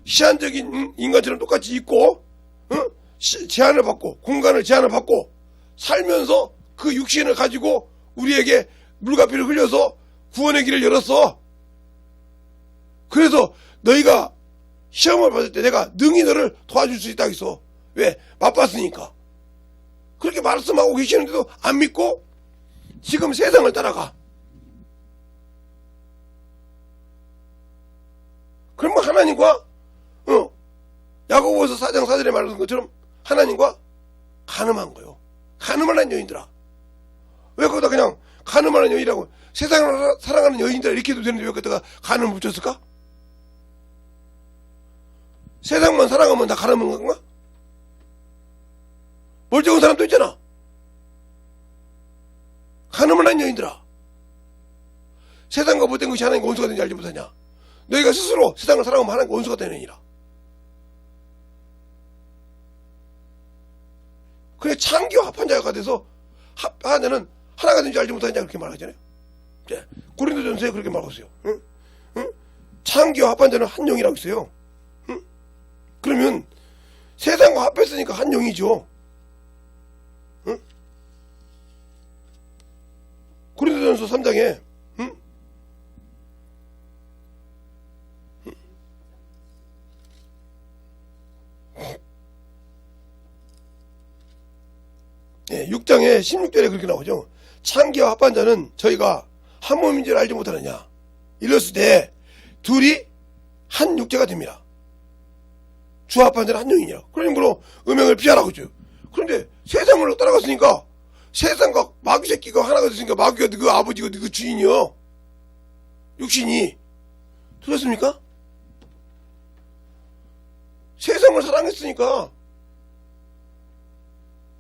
시한적인 인간처럼 똑같이 있고 제한을 받고 공간을 제한을 받고 살면서 그 육신을 가지고 우리에게 물과 피를 흘려서 구원의 길을 열었어. 그래서 너희가 시험을 받을 때 내가 능히 너를 도와줄 수 있다고 했어. 왜? 맛봤으니까. 그렇게 말씀하고 계시는데도 안 믿고 지금 세상을 따라가. 그러면 하나님과 야고보서 4장 4절에 말하는 것처럼 하나님과 간음한 거요. 간음하는 여인들아. 왜 거기다 그냥 간음하는 여인이라고 세상을 사랑하는 여인들아 이렇게 해도 되는데 왜 거기다가 간음을 붙였을까? 세상만 사랑하면 다 간음한 건가? 멀쩡한 사람도 있잖아. 간음하는 여인들아. 세상과 못된 것이 하나님과 원수가 되는지 알지 못하냐? 너희가 스스로 세상을 사랑하면 하나님과 원수가 되느니라. 그래 창기와 합한 자가 돼서 합한 자는 하나가 되는지 알지 못하냐 그렇게 말하잖아요. 고린도전서에 그렇게 말하고 있어요. 응? 응? 창기와 합한 자는 한 영이라고 있어요. 응? 그러면 세상과 합했으니까 한 영이죠. 응? 고린도전서 3장에 응? 예, 6장에 16절에 그렇게 나오죠. 창기와 합한 자는 저희가 한 몸인 줄 알지 못하느냐. 이랬을 때 둘이 한 육체가 됩니다. 주와 합한 자는 한 영이냐. 그러므로 음행을 피하라고 했죠. 그런데 세상으로 따라갔으니까 세상과 마귀 새끼가 하나가 됐으니까 마귀가 그 아버지고 그 주인이요. 육신이. 들었습니까? 세상을 사랑했으니까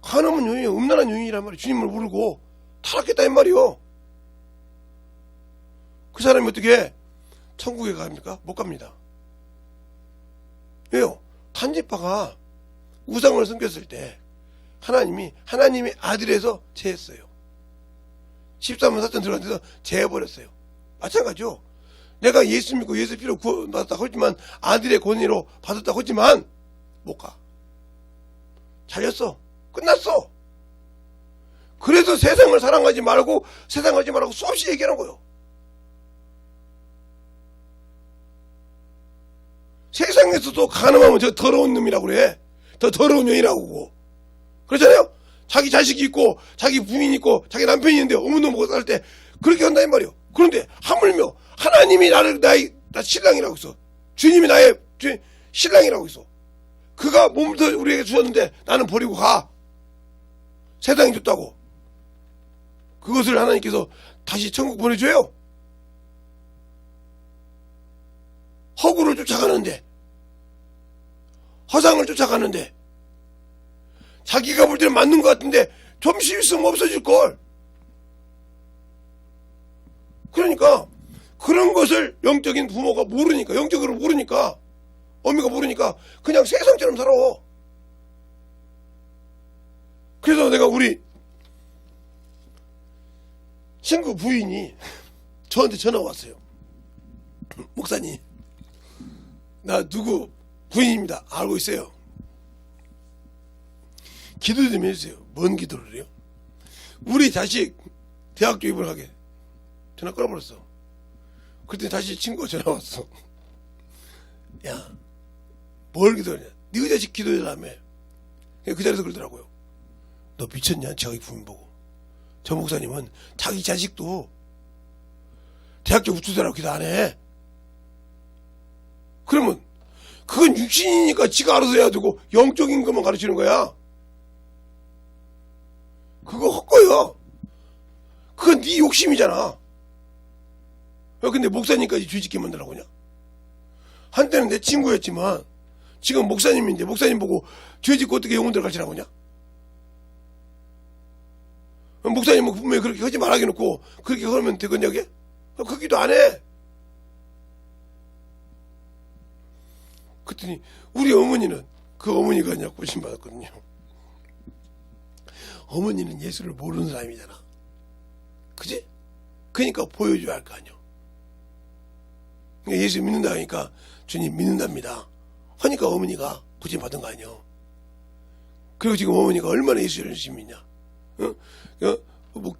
간음은 여인이요. 음란한 여인이란 말이에요. 주님을 모르고 타락했다 이 말이요. 그 사람이 어떻게 천국에 갑니까? 못 갑니다. 왜요? 탄지파가 우상을 섬겼을 때 하나님이 하나님의 아들에서 제했어요. 13만 4천 들어간 데서 제해버렸어요. 마찬가지죠. 내가 예수 믿고 예수 피로 구원받았다 하지만 아들의 권위로 받았다 하지만 못 가. 잘렸어. 끝났어. 그래서 세상을 사랑하지 말고 세상하지 말고 수없이 얘기하는 거예요. 세상에서도 가늠하면 저 더러운 놈이라고 그래. 더 더러운 여인이라고. 그렇잖아요. 자기 자식이 있고 자기 부인이 있고 자기 남편이 있는데 어머니 먹고 살 때 그렇게 한다 이 말이에요. 그런데 하물며 하나님이 나를 나 신랑이라고 했어. 주님이 나의 신랑이라고 했어. 그가 몸부터 우리에게 주셨는데 나는 버리고 가. 세상이 줬다고. 그것을 하나님께서 다시 천국 보내줘요. 허구를 쫓아가는데, 허상을 쫓아가는데, 자기가 볼 때는 맞는 것 같은데 좀 실수하면 없어질걸. 그러니까 그런 것을 영적인 부모가 모르니까, 영적으로 모르니까, 어미가 모르니까 그냥 세상처럼 살아. 그래서 내가 우리 친구 부인이 저한테 전화 왔어요. 목사님, 나 누구 부인입니다. 알고 있어요. 기도 좀 해주세요. 뭔 기도를 해요? 우리 자식 대학교 입학하게 전화 끊어버렸어. 그때 다시 친구가 전화 왔어. 야, 뭘 기도하냐? 네 자식 기도해라며. 그 자리에서 그러더라고요. 너 미쳤냐? 자기 부인 보고. 저 목사님은 자기 자식도 대학교 우투자라고 기도 안 해. 그러면 그건 육신이니까 지가 알아서 해야 되고 영적인 것만 가르치는 거야. 그거 헛거야. 그건 네 욕심이잖아. 근데 목사님까지 죄짓게 만들라고 하냐? 한때는 내 친구였지만 지금 목사님인데 목사님 보고 죄짓고 어떻게 영혼들 가르치라고 하냐? 목사님은 분명히 그렇게 하지 말라고 해놓고 그렇게 하면 되겠냐게? 그 기도 안 해. 그랬더니 우리 어머니는 그 어머니가 그냥 고심받았거든요. 어머니는 예수를 모르는 사람이잖아. 그지? 그러니까 보여줘야 할 거 아니야. 그러니까 예수 믿는다 하니까 주님 믿는답니다 하니까 어머니가 구제받은 거 아니야. 그리고 지금 어머니가 얼마나 예수를 열심히 믿냐.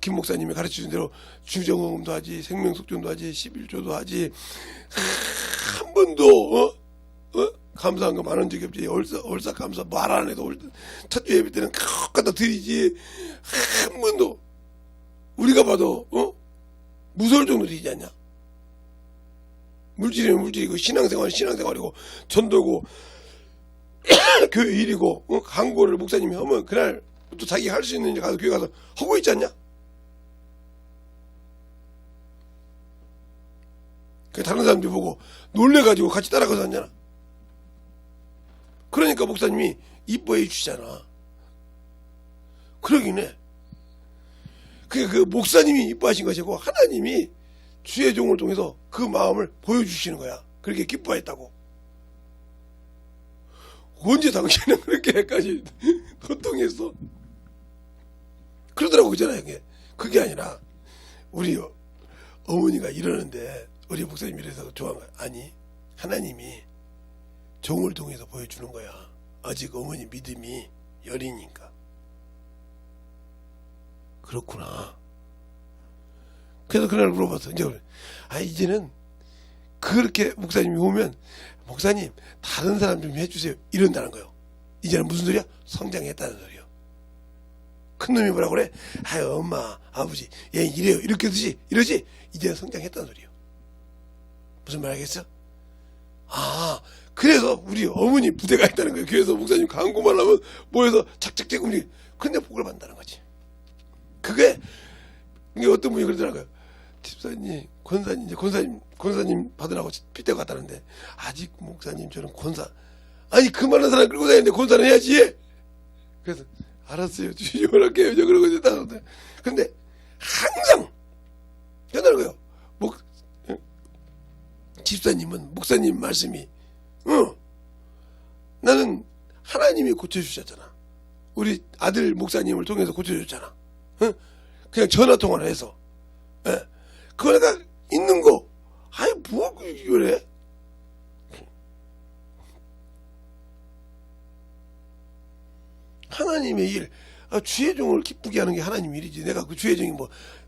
김 목사님이 가르쳐준 대로 주정금도 하지, 생명속전도 하지, 11조도 하지. 한 번도 감사한 거 많은 적이 없지. 얼싸 감사 말 안 해도 첫 주 예배 때는 갖다 드리지. 한 번도 우리가 봐도 무서울 정도로 드리지 않냐. 물질이면 물질이고 신앙생활은 신앙생활이고 전도고 교회 일이고 광고를 목사님이 하면 그날 또 자기가 할 수 있는 데 가서 교회 가서 하고 있지 않냐? 그 다른 사람들이 보고 놀래가지고 같이 따라가서 하잖아. 그러니까 목사님이 이뻐해 주시잖아. 그러긴 해. 그 목사님이 이뻐하신 것이고 하나님이 주의 종을 통해서 그 마음을 보여주시는 거야. 그렇게 기뻐했다고. 언제 당신은 그렇게까지 호통했어? 그러더라고. 그잖아요. 그게 아니라 우리 어머니가 이러는데 우리 목사님이 이래서 좋아한 거야. 아니, 하나님이 종을 통해서 보여주는 거야. 아직 어머니 믿음이 여리니까. 그렇구나. 그래서 그날 물어봤어. 이제는 그렇게 목사님이 오면 목사님 다른 사람 좀 해주세요 이런다는 거예요. 이제는 무슨 소리야? 성장했다는 소리요. 큰 놈이 뭐라 그래? 아유 엄마 아버지 얘 이래요 이렇게 하듯이 이러지. 이제는 성장했다는 소리요. 무슨 말 하겠어? 아 그래서 우리 어머니 부대가 있다는 거예요. 그래서 목사님 광고만 하면 모여서 착착착 움직이. 근데 복을 받는다는 거지. 그게 어떤 분이 그러더라고요. 집사님, 권사님, 이제 권사님 받으라고 핏대가 갔다는데, 아직 목사님 저는 권사, 아니, 그 많은 사람 끌고 다니는데 권사는 해야지! 그래서, 알았어요. 주시면 할게요. 그러고 이제 따라오는데. 근데, 항상, 그러더라고요. 집사님은, 목사님 말씀이, 나는 하나님이 고쳐주셨잖아. 우리 아들 목사님을 통해서 고쳐줬잖아. 그냥 전화통화를 해서. 예. 그거 내가 있는 거, 아이, 뭐, 그래? 하나님의 일, 주의 종을 기쁘게 하는 게 하나님 일이지. 내가 그 주의 종이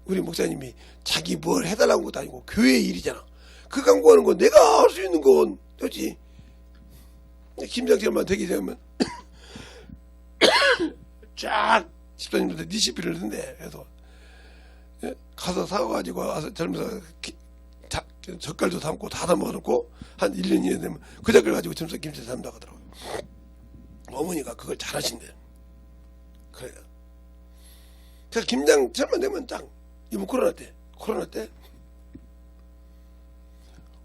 우리 목사님이 자기 뭘 해달라는 것도 아니고, 교회의 일이잖아. 그 광고하는 건 내가 할 수 있는 건, 그렇지? 김장철만 되기 되면, 쫙, 집사님한테 니시피를 넣는데, 그래서, 가서 사가지고 와서 젊어서 젓갈도 담고 다 담아놓고 한 1년, 2년 되면 그 젓갈 가지고 젊어서 김치 담다고 하더라고요. 어머니가 그걸 잘하신대. 그래요. 그래서 김장철만 되면 짱. 이번 코로나 때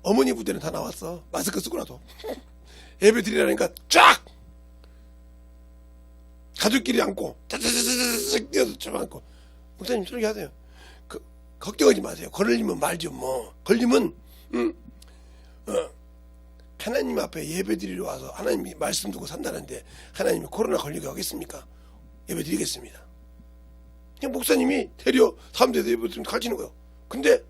어머니 부대는 다 나왔어. 마스크 쓰고 나도. 예배 드리라니까 쫙! 가족끼리 안고 짜자자자자 뛰어서 좀 안고 목사님 저렇게 하세요. 걱정하지 마세요. 걸리면 말죠 뭐. 걸리면 하나님 앞에 예배 드리러 와서 하나님이 말씀 두고 산다는데 하나님이 코로나 걸리게 하겠습니까? 예배 드리겠습니다. 그냥 목사님이 데려 3대에서 예배 드리면 가르치는 거예요. 근데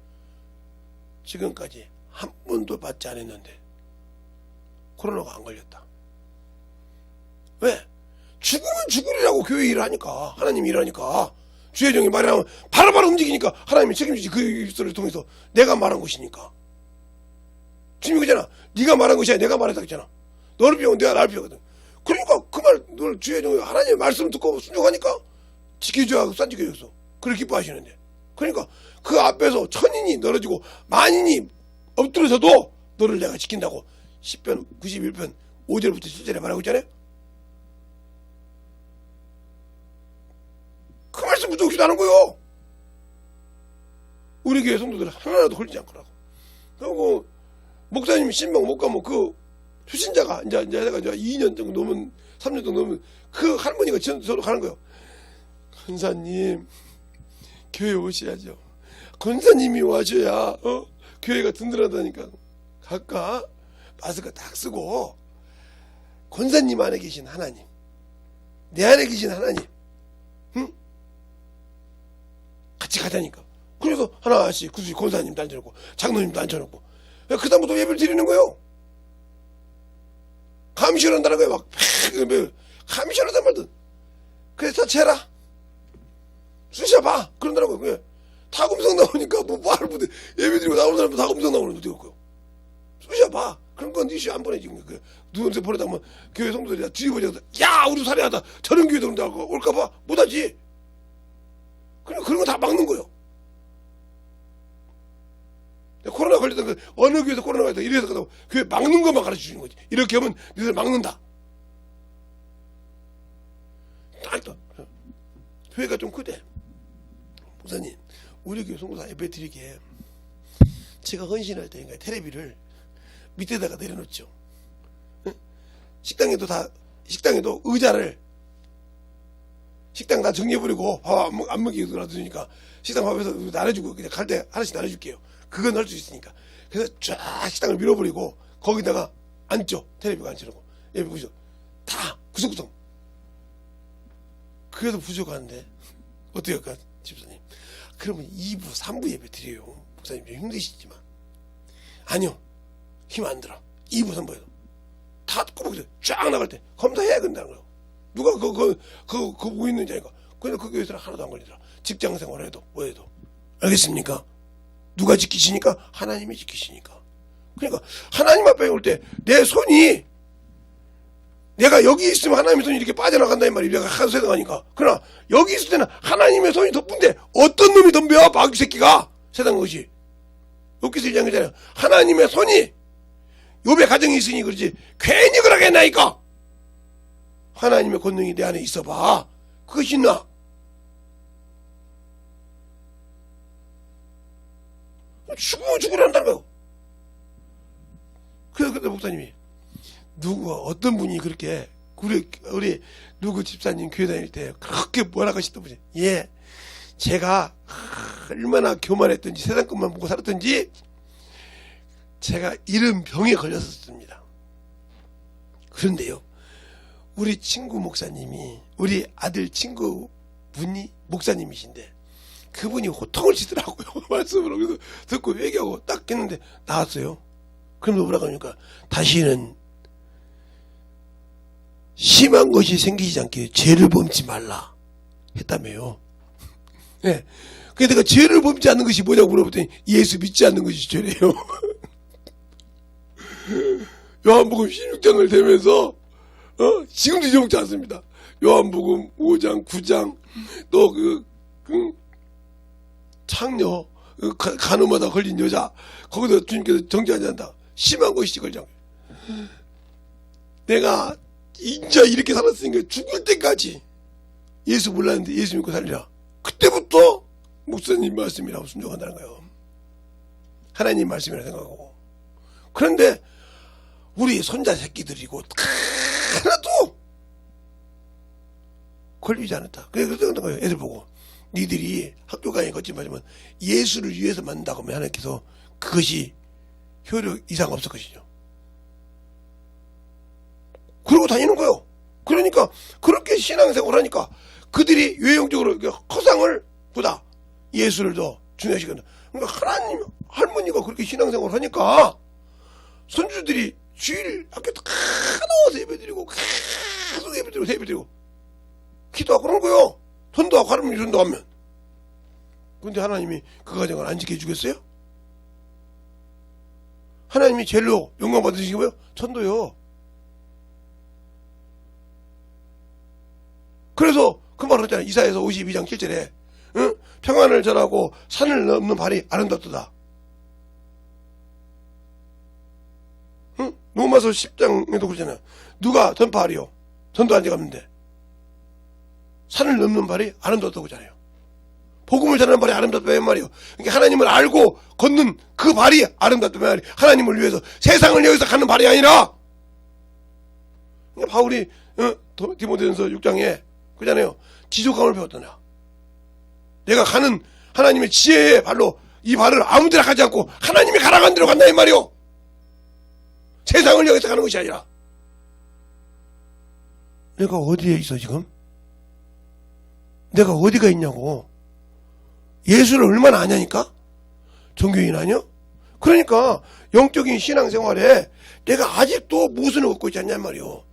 지금까지 한 번도 받지 않았는데 코로나가 안 걸렸다. 왜? 죽으면 죽으리라고 교회 일을 하니까. 하나님 일하니까. 주의 종이 말하면 바로바로 움직이니까 하나님이 책임지지. 그 입술을 통해서 내가 말한 것이니까. 주님이 그잖아. 네가 말한 것이 아니라 내가 말했다 했잖아. 너를 피하고 내가 나를 피하거든. 그러니까 그 말, 널 주의 종이 하나님의 말씀을 듣고 순종하니까 지켜줘야 하고 싼 지켜줬어. 그걸 기뻐하시는데. 그러니까 그 앞에서 천인이 늘어지고 만인이 엎드려서도 너를 내가 지킨다고 10편 91편 5절부터 7절에 말하고 있잖아요. 그 말씀 무조건 하는 거요. 우리 교회 성도들 하나라도 걸리지 않더라고. 그리고 목사님이 신방 못 가면 그 수신자가 이제 내가 2년 정도 넘은 3년 정도 넘은 그 할머니가 저로 가는 거예요. 권사님 교회 오셔야죠. 권사님이 와줘야 교회가 든든하다니까. 각각 마스크 딱 쓰고 권사님 안에 계신 하나님, 내 안에 계신 하나님, 응? 같이 가자니까. 그래서 하나씩 구수지 권사님도 앉혀놓고 장로님도 앉혀놓고 그 다음부터 예배를 드리는 거예요. 감히 시원한다는 거예요. 막 감히 시원하단 말든. 그래서 다 채라. 쑤셔봐. 그런다라고요. 다 음성 나오니까 뭐할 못해. 예배 드리고 나오는 사람도 다 음성 나오는 것도 없고요. 쑤셔봐. 그런 건 이슈 안 보내지. 누군데 보내다 보면 교회 성도들이 다 뒤집어져서 야 우리 살해하다 저런 교회도 온다고 올까봐 못하지. 그런 거 다 막는 거예요. 코로나 걸렸던 거 어느 교회에서 코로나 걸렸다 이래서 교회 막는 것만 가르쳐 주는 거지. 이렇게 하면 너희들 막는다. 아직도 교회가 좀 크대. 목사님, 우리 교회 송구사 예배 드리기에 제가 헌신할 때니까 텔레비를 밑에다가 내려놓죠. 식당에도 의자를 식당 다 정리해버리고 밥 안 먹이고 놔두니까 식당 밥에서 나눠주고 그냥 갈 때 하나씩 나눠줄게요. 그건 할 수 있으니까. 그래서 쫙 식당을 밀어버리고 거기다가 앉죠. 텔레비가 앉혀놓고 예배 보시죠. 다 구석구석. 그래도 부족한데 어떻게 할까 집사님? 그러면 2부 3부 예배 드려요. 목사님 좀 힘드시지만. 아니요, 힘 안 들어. 2부 3부에도 다 꼬박꼬박 쫙 나갈 때 검사해야 된다는 거예요. 누가 그거 뭐 있는지 아니까. 근데 그 교회에서는 하나도 안 걸리더라. 직장 생활해도 뭐해도. 알겠습니까? 누가 지키시니까? 하나님이 지키시니까. 그러니까 하나님 앞에 올 때 내 손이, 내가 여기 있으면 하나님의 손이 이렇게 빠져나간다 이 말이야. 내가 세상하니까. 그러나 여기 있을 때는 하나님의 손이 덮은데 어떤 놈이 덤벼? 마귀 새끼가. 세상 것이. 욥기서 1장 이잖아요. 하나님의 손이 욥의 가정이 있으니 그렇지 괜히 그러겠나이까. 하나님의 권능이 내 안에 있어봐. 그것이 있나? 죽으면 죽으란다는 거예요. 그래서 목사님이 어떤 분이 그렇게 우리 누구 집사님 교회 다닐 때 그렇게 뭐라고 하시던 분이, 예, 제가 얼마나 교만했던지 세상 것만 보고 살았던지 제가 이런 병에 걸렸었습니다. 그런데요, 우리 친구 목사님이, 우리 아들 친구분이 목사님이신데 그분이 호통을 치더라고요. 말씀을. 그래서 듣고 회개하고 딱 했는데 나왔어요. 그럼 뭐라고 하니까 다시는 심한 것이 생기지 않게 죄를 범치 말라 했다며요. 예. 네. 근데 내가 죄를 범치 않는 것이 뭐냐고 물어봤더니 예수 믿지 않는 것이 죄래요. 요한복음 16장을 대면서 지금도 잊어먹지 않습니다. 요한복음 5장 9장 또 창녀 간호마다 걸린 여자 거기서 주님께서 정죄하지 않는다. 심한 것이 걸려. 내가 인자 이렇게 살았으니까 죽을 때까지 예수 몰랐는데 예수 믿고 살리라. 그때부터 목사님 말씀이라고 순종한다는 거예요. 하나님 말씀이라고 생각하고. 그런데 우리 손자 새끼들이고 하나도 걸리지 않았다. 그래서 그런 거예요. 애들 보고 니들이 학교 강의 거짓말이면 예수를 위해서 만든다고 하면 하나님께서 그것이 효력 이상 없을 것이죠. 그러고 다니는 거예요. 그러니까 그렇게 신앙생활을 하니까 그들이 외형적으로 허상을 보다 예수를 더 중요시한다. 그러니까 하나님 할머니가 그렇게 신앙생활을 하니까 손주들이 주일 학교 다 나와서 예배드리고 계속 예배드리고 기도하고 그런 거예요. 전도하고 하나님 전도하면. 근데 하나님이 그 가정을 안 지켜주겠어요? 하나님이 제일로 영광 받으시는 거예요? 전도요. 그래서 그 말을 했잖아요. 이사야서 52장 7절에 응? 평안을 전하고 산을 넘는 발이 아름답도다. 응? 로마서 10장에도 그러잖아요. 누가 전파하리요? 전도 안 돼갔는데 산을 넘는 발이 아름답다고 그러잖아요. 복음을 전하는 발이 아름답다는 말이에요. 그러니까 하나님을 알고 걷는 그 발이 아름답다는 말이에요. 하나님을 위해서 세상을 여기서 가는 발이 아니라. 그러니까 바울이 디모데전서 6장에 그잖아요. 지족함을 배웠더라. 내가 가는 하나님의 지혜의 발로 이 발을 아무데나 가지 않고 하나님이 가라간 대로 간다 이 말이요. 세상을 여기서 가는 것이 아니라. 내가 어디에 있어 지금? 내가 어디가 있냐고. 예수를 얼마나 아냐니까? 종교인 아니야? 그러니까 영적인 신앙생활에 내가 아직도 무엇을 얻고 있지 않냐 말이요.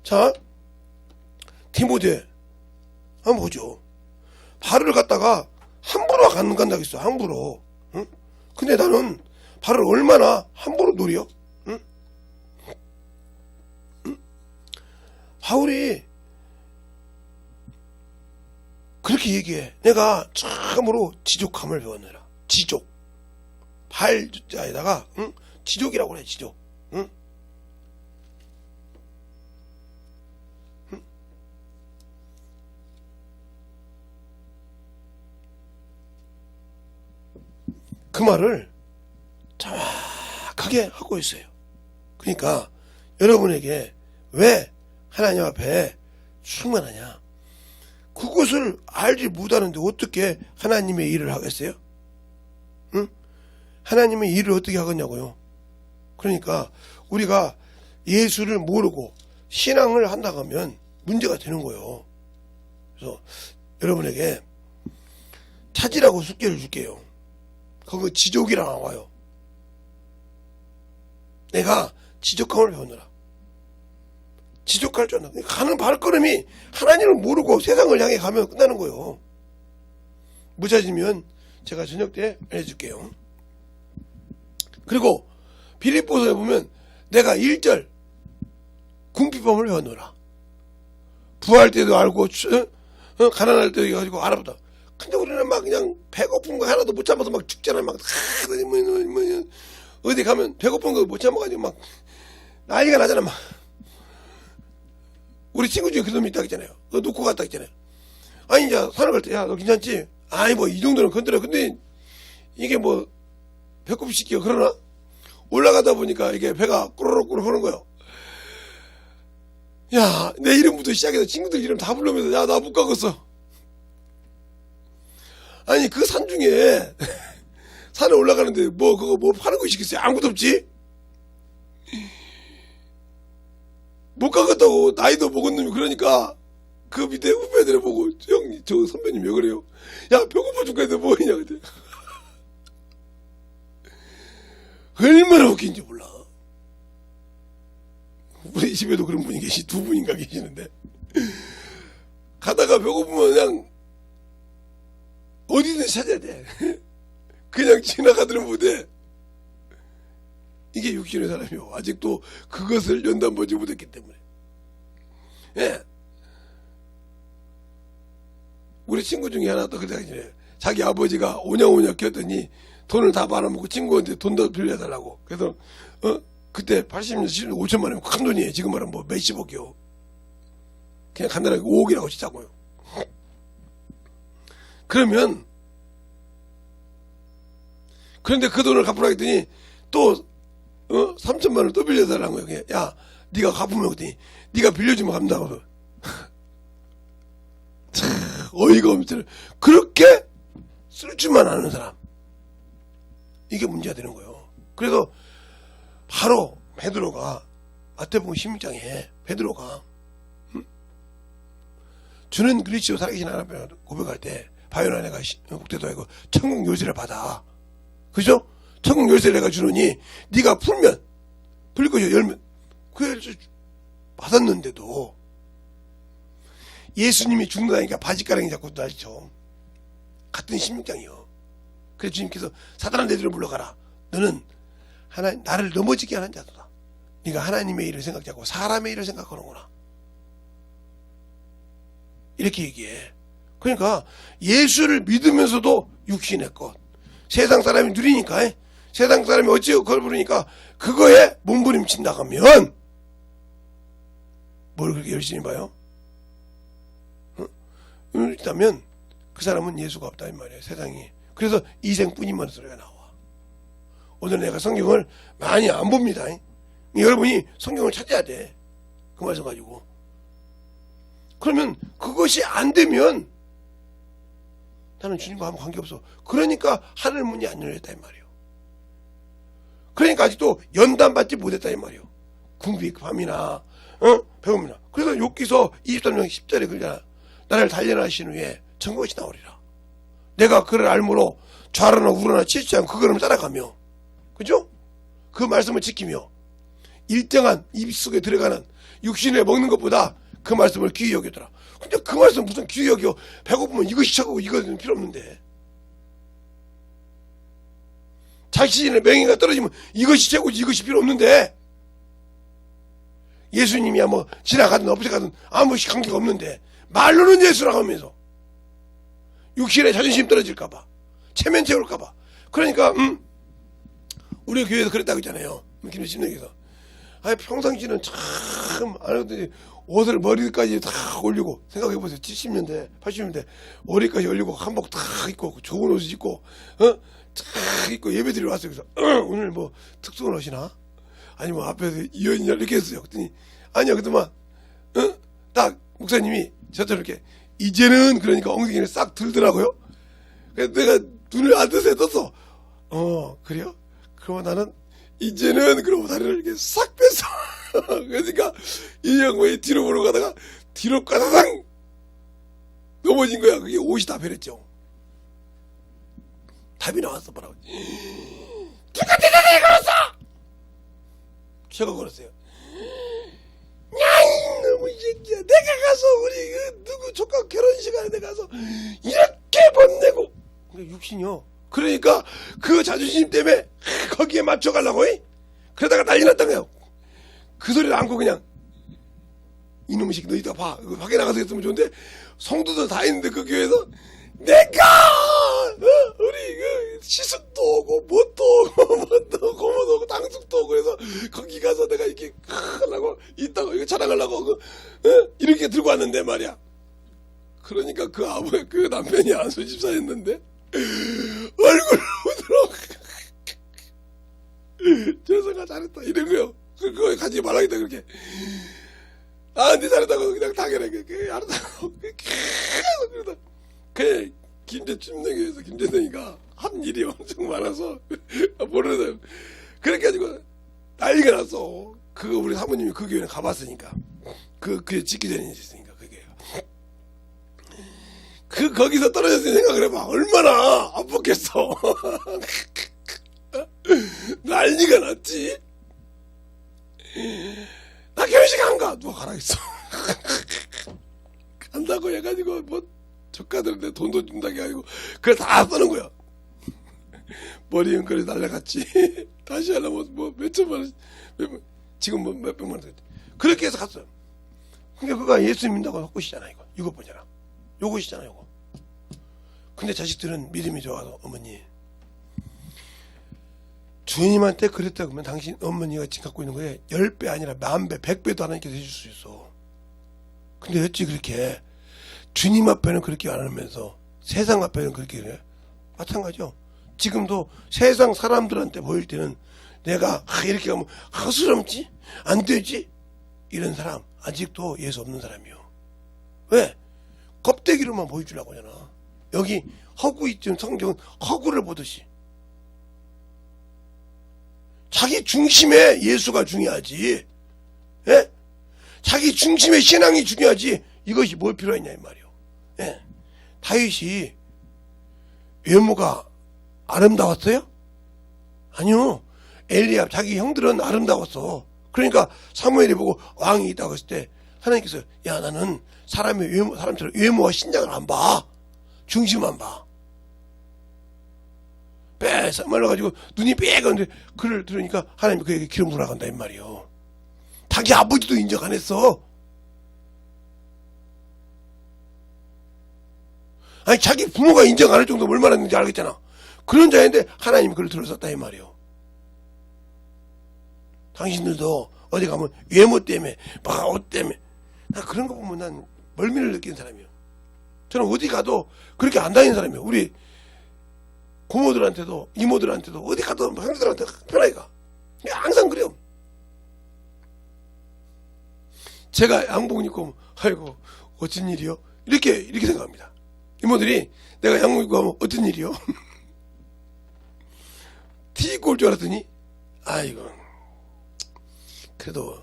자, 디모데 한번 보죠. 발을 갖다가 함부로 안 간다고 했어. 함부로. 응? 근데 나는 발을 얼마나 함부로 노려? 응? 응? 바울이 그렇게 얘기해. 내가 참으로 지족함을 배웠느라. 지족. 발자에다가 응? 지족이라고 그래. 지족. 응? 그 말을 정확하게 하고 있어요. 그러니까 여러분에게 왜 하나님 앞에 충만하냐? 그것을 알지 못하는데 어떻게 하나님의 일을 하겠어요? 응? 하나님의 일을 어떻게 하겠냐고요? 그러니까 우리가 예수를 모르고 신앙을 한다고 하면 문제가 되는 거예요. 그래서 여러분에게 찾으라고 숙제를 줄게요. 그거 지족이라 나와요. 내가 지족함을 배우느라. 지족할 줄 아는 가는 발걸음이 하나님을 모르고 세상을 향해 가면 끝나는 거예요. 못 찾으면 제가 저녁 때 알려줄게요. 그리고 빌립보서에 보면 내가 1절 궁핍함을 배워놓으라. 부할 때도 알고 가난할 때도 가지고 알아보다. 근데 우리는 막 그냥 배고픈 거 하나도 못 참아서 막 죽잖아. 막 어디 가면 배고픈 거 못 참아가지고 막 난리가 나잖아. 막 우리 친구 중에 그런 놈이 있다 했잖아요. 너 놓고 갔다 했잖아요. 아니 이제 산을 갈 때 야 너 괜찮지? 아니 뭐 이 정도는 건드려. 근데 이게 뭐 배꼽 씻기가 그러나? 올라가다 보니까 이게 배가 꾸르륵꾸르륵 하는 거예요. 야, 내 이름부터 시작해서 친구들 이름 다 부르면서 야, 나 못 가겠어. 아니 그 산 중에 산에 올라가는데 뭐 그거 뭐 파는 거 있겠어요? 아무것도 없지? 못 가겠다고 나이도 먹은 놈이 그러니까 그 밑에 후배들을 보고 형, 저 선배님 왜 그래요? 야, 배고파 죽겠는데 뭐하냐 그때. 얼마나 웃긴지 몰라. 우리 집에도 그런 분이 두 분인가 계시는데 가다가 배고프면 그냥 어디든 찾아야 돼. 그냥 지나가더는 못해. 이게 육신의 사람이요. 아직도 그것을 연단보지 못했기 때문에. 예. 우리 친구 중에 하나 또 그러더니 자기 아버지가 오냐오냐 켰더니 돈을 다 말아먹고 친구한테 돈 더 빌려달라고. 그래서 그때 80년 5천만 원이면 큰 돈이에요. 지금 말하면 뭐 몇십억이요. 그냥 간단하게 5억이라고 치자고요. 그러면 그런데 그 돈을 갚으라 했더니 또 3천만 원을 또 빌려달라는 거예요. 그냥 야 네가 갚으면 그랬더니 네가 빌려주면 갚는다고. 어이가 없잖아요. 그렇게 쓸 줄만 아는 사람, 이게 문제가 되는 거예요. 그래서 바로 베드로가 마태복음 16장에 베드로가 주는 그리스도 살아계신 하나님 고백할 때 바요나 내가 국대도 아니고 천국 열쇠를 받아. 그죠? 천국 열쇠를 내가 주느니 네가 풀면 풀릴 것이요 열면 그 열쇠 받았는데도 예수님이 죽는다니까 바지가랑이 잡고 날죠. 같은 16장이요. 그래서 주님께서 사단아 내들을 물러가라. 너는 나를 넘어지게 하는 자도다. 네가 하나님의 일을 생각지 않고 사람의 일을 생각하는구나. 이렇게 얘기해. 그러니까 예수를 믿으면서도 육신의 것, 세상 사람이 누리니까, 세상 사람이 어찌 그걸 부르니까 그거에 몸부림친다 하면 뭘 그렇게 열심히 봐요? 있다면 그 사람은 예수가 없다 이 말이에요. 세상이. 그래서 이생뿐이만 소리가 나와. 오늘 내가 성경을 많이 안 봅니다. 여러분이 성경을 찾아야 돼. 그 말씀 가지고. 그러면 그것이 안 되면 나는 주님과 아무 관계없어. 그러니까 하늘 문이 안 열렸다 이 말이에요. 그러니까 아직도 연단받지 못했다 이 말이에요. 궁핍, 밤이나 배움이나. 그래서 욥기서 23장 10절에 그러잖아. 나를 단련하신 후에 정것이 나오리라. 내가 그를 알므로 좌로나 우로나 치지 않고 그 걸음을 따라가며, 그죠? 그 말씀을 지키며 일정한 입속에 들어가는 육신에 먹는 것보다 그 말씀을 귀히 여기더라. 근데 그 말씀 무슨 귀히 여겨? 배고프면 이것이 최고고 이것은 필요 없는데, 자신의 명예가 떨어지면 이것이 최고지 이것이 필요 없는데, 예수님이야 뭐 지나가든 없어가든 아무 관계가 없는데 말로는 예수라고 하면서 육신의 자존심 떨어질까봐, 체면 채울까봐. 그러니까 우리 교회에서 그랬다고 했잖아요. 김신영에서. 아니 평상시는 참 안 하더니 옷을 머리까지 다 올리고, 생각해보세요. 70년대, 80년대, 머리까지 올리고, 한복 다 입고, 좋은 옷을 입고, 다 입고 예배드리러 왔어요. 그래서, 오늘 뭐, 특수한 옷이나? 아니면 앞에서 이언이냐, 이렇게 했어요. 그랬더니, 아니야, 그동안, 딱, 목사님이 저처럼 이렇게, 이제는, 그러니까 엉덩이를 싹 들더라고요. 그래서 내가 눈을 안 뜨세 떴어. 그래요? 그러면 나는, 이제는, 그러고 다리를 이렇게 싹 뺐어. 그러니까, 이 양반이 뒤로 보러 가다가, 뒤로 까다당! 넘어진 거야. 그게 옷이 다 변했죠. 답이 나왔어, 뭐라고. 누가 대단히 걸었어! 제가 걸었어요. 야, 너무 이 새끼야. 내가 가서, 우리, 누구 조카 결혼식에 내가 가서, 이렇게 번내고. 육신이요. 그러니까, 그 자존심 때문에, 거기에 맞춰가려고, 그러다가 난리 났던 거야. 그 소리를 안고 그냥, 이놈의 새끼, 너 이따 봐. 밖에 나가서 했으면 좋은데, 성도들 다 있는데, 그 교회에서, 내가! 우리, 시숙도 오고, 뭣도 오고, 고모도 오고, 당숙도 오고, 그래서, 거기 가서 내가 이렇게, 하려고, 이따가, 이거 자랑하려고, 이렇게 들고 왔는데 말이야. 그러니까 그 남편이 안수 집사였는데, 얼굴로 들어. 저서가 잘했다. 이런 거요. 그거 가지 말라겠다, 그렇게. 네 잘했다고, 그냥 당연하게, 알았다고. 계속 그러다. 김제춘명에서 김재성이가 한 일이 엄청 많아서, 모르는, 그렇게 가지고, 난리가 났어. 그거 우리 사모님이 그 교회는 가봤으니까. 그 짓기 전에 있으니까, 그게. 거기서 떨어졌을 때 생각을 해봐. 얼마나 아팠겠어. 난리가 났지. 나 결혼식 안 가. 누가 가라 했어. 간다고 해가지고, 뭐, 조카들한테 돈도 준다게 아니고, 그걸 다 쓰는 거야. 머리 연결이 날라갔지. 다시 하려면 뭐, 몇천만 원, 지금 뭐, 몇백만 원. 그렇게 해서 갔어요. 그러니까 그거 예수 믿는다고 헛것이잖아, 이거. 이거 보잖아. 요것이잖아, 요거. 근데 자식들은 믿음이 좋아서, 어머니. 주님한테 그랬다 그러면 당신 어머니가 지금 갖고 있는 거에 10배 아니라 10,000배, 100배도 하나님께서 해줄 수 있어. 근데 어찌 그렇게 주님 앞에는 그렇게 안 하면서 세상 앞에는 그렇게 해? 마찬가지죠. 지금도 세상 사람들한테 보일 때는 내가 이렇게 하면 허스럽지? 안 되지? 이런 사람 아직도 예수 없는 사람이요. 왜? 껍데기로만 보여주려고 하잖아. 여기 허구 있지만 성경은 허구를 보듯이 자기 중심에 예수가 중요하지. 예? 자기 중심의 신앙이 중요하지. 이것이 뭘 필요했냐 이 말이요. 예. 다윗이 외모가 아름다웠어요? 아니요. 엘리압 자기 형들은 아름다웠어. 그러니까 사무엘이 보고 왕이 있다고 했을 때 하나님께서 야 나는 사람처럼 외모와 신장을 안 봐. 중심만 봐. 빼서 말라가지고 눈이 빼가는데 그를 들으니까 하나님이 그에게 기름 부으라 간다 이 말이요. 자기 아버지도 인정 안 했어. 아니 자기 부모가 인정 안 할 정도로 얼마나 했는지 알겠잖아. 그런 자인데 하나님이 그를 들어섰다 이 말이요. 당신들도 어디 가면 외모 때문에 막 옷 때문에 나 그런 거 보면 난 멀미를 느끼는 사람이요. 저는 어디 가도 그렇게 안 다니는 사람이요. 우리 고모들한테도 이모들한테도 어디 가도 형들한테 편하게 가. 항상 그래요. 제가 양복 입고 아이고 어쩐 일이요? 이렇게 생각합니다. 이모들이 내가 양복 입고 하면 어떤 일이요? 티 입고 올 줄 알았더니 아이고 그래도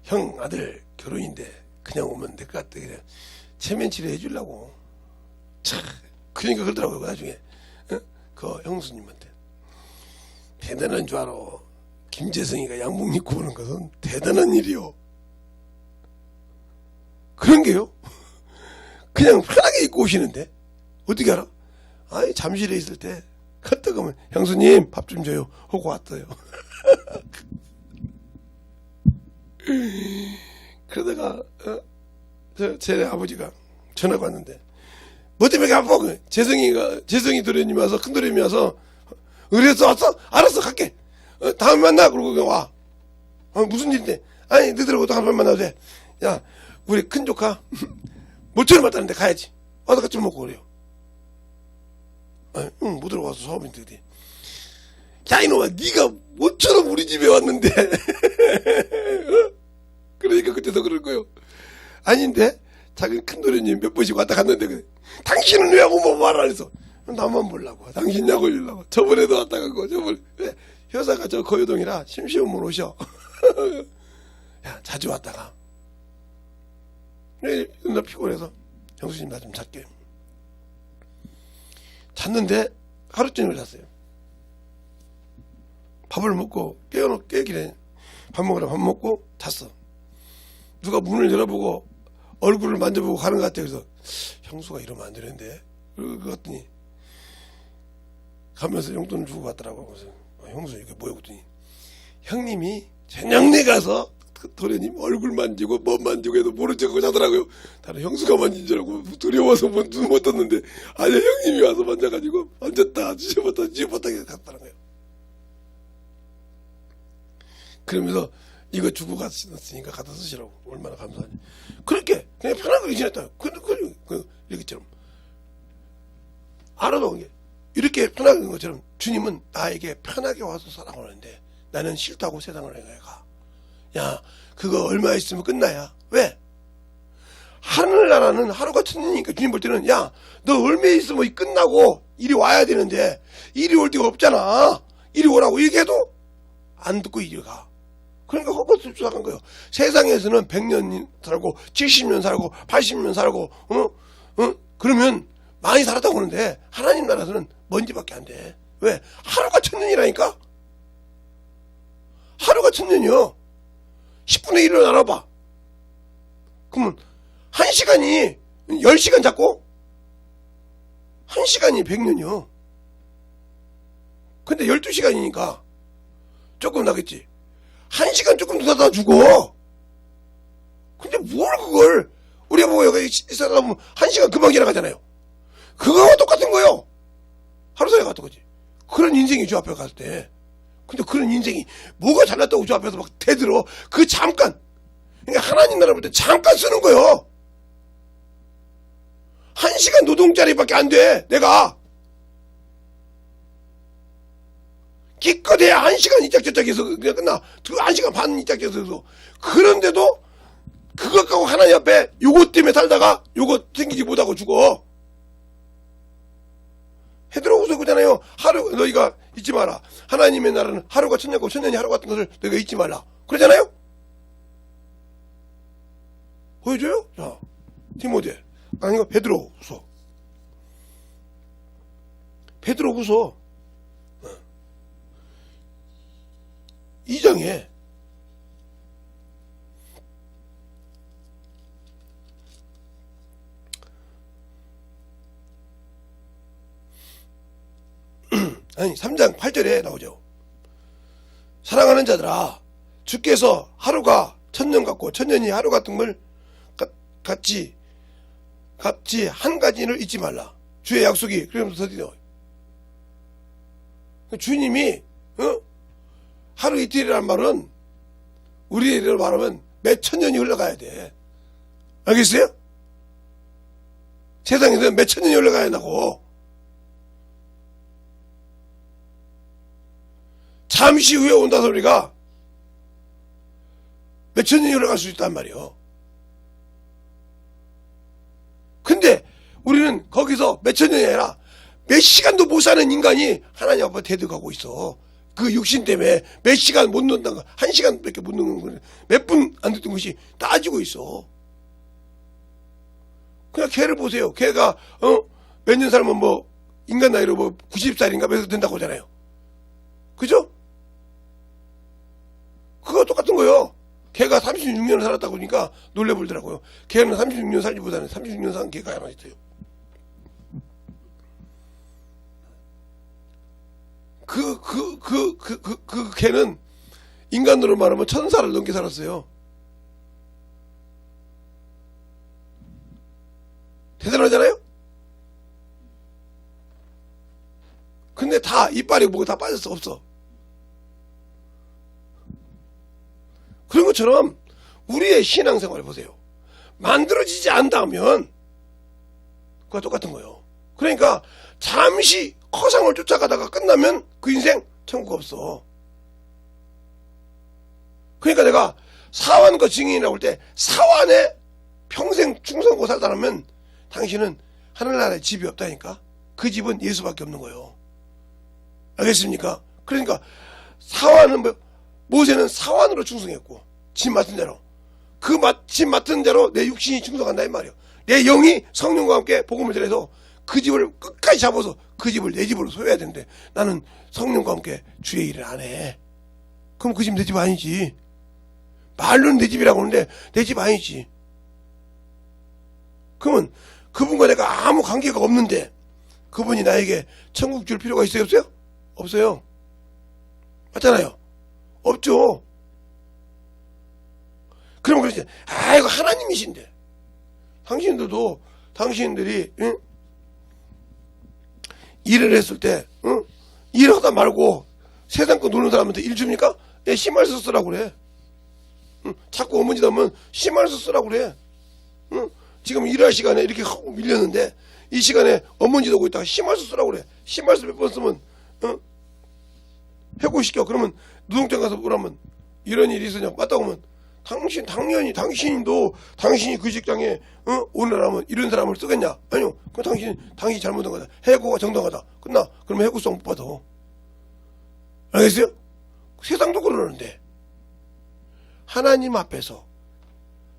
형 아들 결혼인데 그냥 오면 될 것 같다. 그래 체면치료 해주려고. 참 그러니까 그러더라고요. 나중에 그 형수님한테 대단한 줄 알아. 김재성이가 양복 입고 오는 것은 대단한 일이요. 그런 게요. 그냥 편하게 입고 오시는데 어떻게 알아? 아이 잠실에 있을 때 갔다 가면 형수님 밥 좀 줘요 하고 왔어요. 그러다가 제 아버지가 전화가 왔는데 뭐 때문에 아파? 재성이 도련님이 와서 큰 도련님이 와서 의뢰서 왔어? 알았어 갈게. 다음에 만나. 그러고 와. 무슨 일인데? 아니 너희들하고 또 한 번 만나도 돼. 야 우리 큰 조카 모처럼 왔다는데 가야지. 와서 같이 먹고 그래요. 응 못 들어가서 사업인데 어디. 야 이놈아 네가 모처럼 우리 집에 왔는데 그러니까 그때도 그럴 거요. 아닌데 작은 큰 도련님 몇 번씩 왔다 갔는데 그래. 당신은 왜 아무 말 안 했어? 나만 보려고 당신 약 올리려고. 저번에도 왔다 가고 저번에 왜? 회사가 저 거유동이라 심심하면 오셔. 야 자주 왔다가 나 피곤해서 형수님 나 좀 잘게. 잤는데 하루쯤을 잤어요. 밥을 먹고 깨기래. 밥 먹으라 밥 먹고 잤어. 누가 문을 열어보고 얼굴을 만져보고 가는 것 같아. 그래서 형수가 이러면 안 되는데 그랬더니 가면서 용돈을 주고 갔더라고. 그래서 형수 이게 뭐야 그랬더니 형님이 저녁내 가서 그 도련님 얼굴 만지고 뭐 만지고 해도 모른 척하고 자더라고요. 나는 형수가 만진 줄 알고 두려워서 눈 못 떴는데 아니 형님이 와서 만져가지고 만졌다 뒤집었다 갔다는 거예요. 그러면서 이거 주고 갔으니까 갖다 쓰시라고. 얼마나 감사하지. 그렇게 그냥 편하게 지냈다. 그 얘기처럼 알아도 이렇게 편하게 것처럼 주님은 나에게 편하게 와서 살라고 하는데 나는 싫다고 세상을 가. 야 그거 얼마 있으면 끝나야. 왜? 하늘나라는 하루가 천년이니까 주님 볼 때는 야 너 얼마 있으면 끝나고 이리 와야 되는데 이리 올 데가 없잖아. 이리 오라고 얘기해도 안 듣고 이리 가. 그러니까 헛것을 주작한 거예요. 세상에서는 100년 살고 70년 살고 80년 살고 그러면 많이 살았다고 하는데 하나님 나라에서는 먼지밖에 안 돼. 왜? 하루가 천년이라니까. 하루가 천년이요. 10분의 1을 나눠봐. 그러면 1시간이 10시간 잡고 1시간이 100년이요. 근데 12시간이니까 조금 나겠지. 1시간 조금 더 다 죽어. 근데 뭘 그걸 우리가 뭐 여기 있어다 보면 1시간 금방 지나가잖아요. 그거와 똑같은 거예요. 하루 사이가 같은 거지. 그런 인생이 주 앞에 갔을 때. 근데 그런 인생이 뭐가 잘났다고 주 앞에서 막 대들어. 그 잠깐. 그러니까 하나님 나라 볼 때 잠깐 쓰는 거예요. 1시간 노동자리밖에 안 돼. 내가. 기껏해야 1시간 이짝저짝해서 그냥 끝나. 1시간 반 이짝저짝해서. 그런데도 그것 갖고 하나님 앞에 요것 때문에 살다가 요것 생기지 못하고 죽어. 헤드로우서 그잖아요. 하루 너희가 잊지 마라. 하나님의 나라는 하루가 천년이고 천년이 하루 같은 것을 너희가 잊지 말라. 그러잖아요. 보여줘요? 자, 디모데 아니고 베드로후서. 베드로후서 2장에 아니 3장 8절에 나오죠. 사랑하는 자들아 주께서 하루가 천년 같고 천년이 하루 같은 걸 같이 한 가지를 잊지 말라. 주의 약속이 그러면서 더디어 주님이 하루 이틀이라는 말은 우리로 말하면 몇 천년이 흘러가야 돼. 알겠어요? 세상에서 몇 천년이 흘러가야 한다고. 잠시 후에 온다 소리가 몇 천년이 흘러갈 수 있단 말이요. 근데 우리는 거기서 몇 천년이 아니라 몇 시간도 못 사는 인간이 하나님 앞에 대득하고 있어. 그 육신 때문에 몇 시간 못 논다는 거, 1시간밖에 못 노는 거, 몇 분 안 듣던 것이 따지고 있어. 그냥 걔를 보세요. 걔가 몇 년 살면 뭐 인간 나이로 뭐 90살인가 몇 살 된다고 하잖아요. 그죠? 그거 똑같은 거요. 걔가 36년을 살았다고 하니까 놀래보더라고요. 걔는 36년 살기보다는 36년 산 걔가 하나 있어요. 그 걔는 인간으로 말하면 1000살을 넘게 살았어요. 대단하잖아요? 근데 다 이빨이 뭐가 다 빠졌어. 없어. 그런 것처럼 우리의 신앙생활을 보세요. 만들어지지 않다면 그와 똑같은 거예요. 그러니까 잠시 허상을 쫓아가다가 끝나면 그 인생 천국 없어. 그러니까 내가 사환과 증인이라고 할 때 사환에 평생 충성하고 살다라면 당신은 하늘나라에 집이 없다니까. 그 집은 예수밖에 없는 거예요. 알겠습니까? 그러니까 사환은 모세는 사환으로 충성했고 집 맡은 대로 그 집 맡은 대로 내 육신이 충성한다 이 말이에요. 내 영이 성령과 함께 복음을 전해서 그 집을 끝까지 잡아서 그 집을 내 집으로 소유해야 되는데 나는 성령과 함께 주의 일을 안 해. 그럼 그 집 내 집 아니지. 말로는 내 집이라고 하는데 내 집 아니지. 그러면 그분과 내가 아무 관계가 없는데 그분이 나에게 천국 줄 필요가 있어요? 없어요? 없어요. 맞잖아요. 없죠. 그러면 그러지. 아이고 하나님이신데 당신들도 당신들이 응? 일을 했을 때 응? 일하다 말고 세상 거 노는 사람한테 일 줍니까? 내 심할서 쓰라고 그래. 응? 자꾸 어머니다 하면 심할서 쓰라고 그래. 응? 지금 일할 시간에 이렇게 하고 밀렸는데 이 시간에 어머니도 오고 있다가 심할서 쓰라고 그래. 심할서 몇 번 쓰면 응? 해고시켜. 그러면 노동장 가서 뭐라면 이런 일이 있으냐 맞다고 하면 당연히 당신도 당신이 그 직장에 오늘하면 이런 사람을 쓰겠냐? 아니요. 그럼 당신이 잘못한 거다. 해고가 정당하다. 끝나. 그러면 해고성 못 받아. 알겠어요? 세상도 그러는데 하나님 앞에서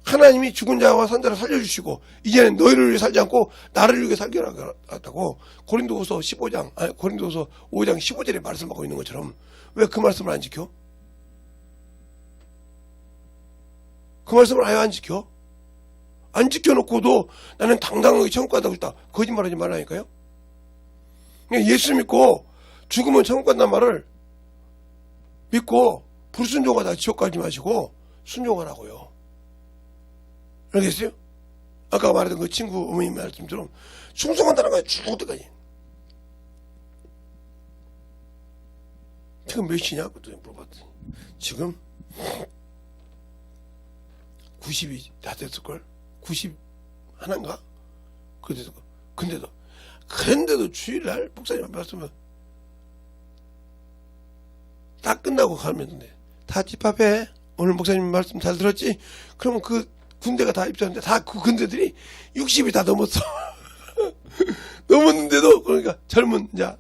하나님이 죽은 자와 산 자를 살려주시고 이제는 너희를 위해 살지 않고 나를 위해 살기로 하다고 고린도후서 5장 15절에 말씀하고 있는 것처럼 왜 그 말씀을 안 지켜? 그 말씀을 아예 안 지켜? 안 지켜놓고도 나는 당당하게 천국 간다고 했다. 거짓말하지 말라니까요. 그냥 예수 믿고 죽으면 천국 간다는 말을 믿고 불순종하다 지옥 가지 마시고 순종하라고요. 알겠어요? 아까 말했던 그 친구 어머니 말씀처럼 충성한다는 거야. 죽을 때까지. 지금 몇 시냐? 그랬더니 물어봤더니 지금 90이 다 됐을걸? 90 하나인가? 그런데도 주일날 목사님 말씀을 딱 끝나고 가면 돼. 다 집합해. 오늘 목사님 말씀 잘 들었지? 그러면 그 군대가 다 입사하는데 다 그 군대들이 60이 다 넘었어. 넘었는데도 그러니까 젊은 이제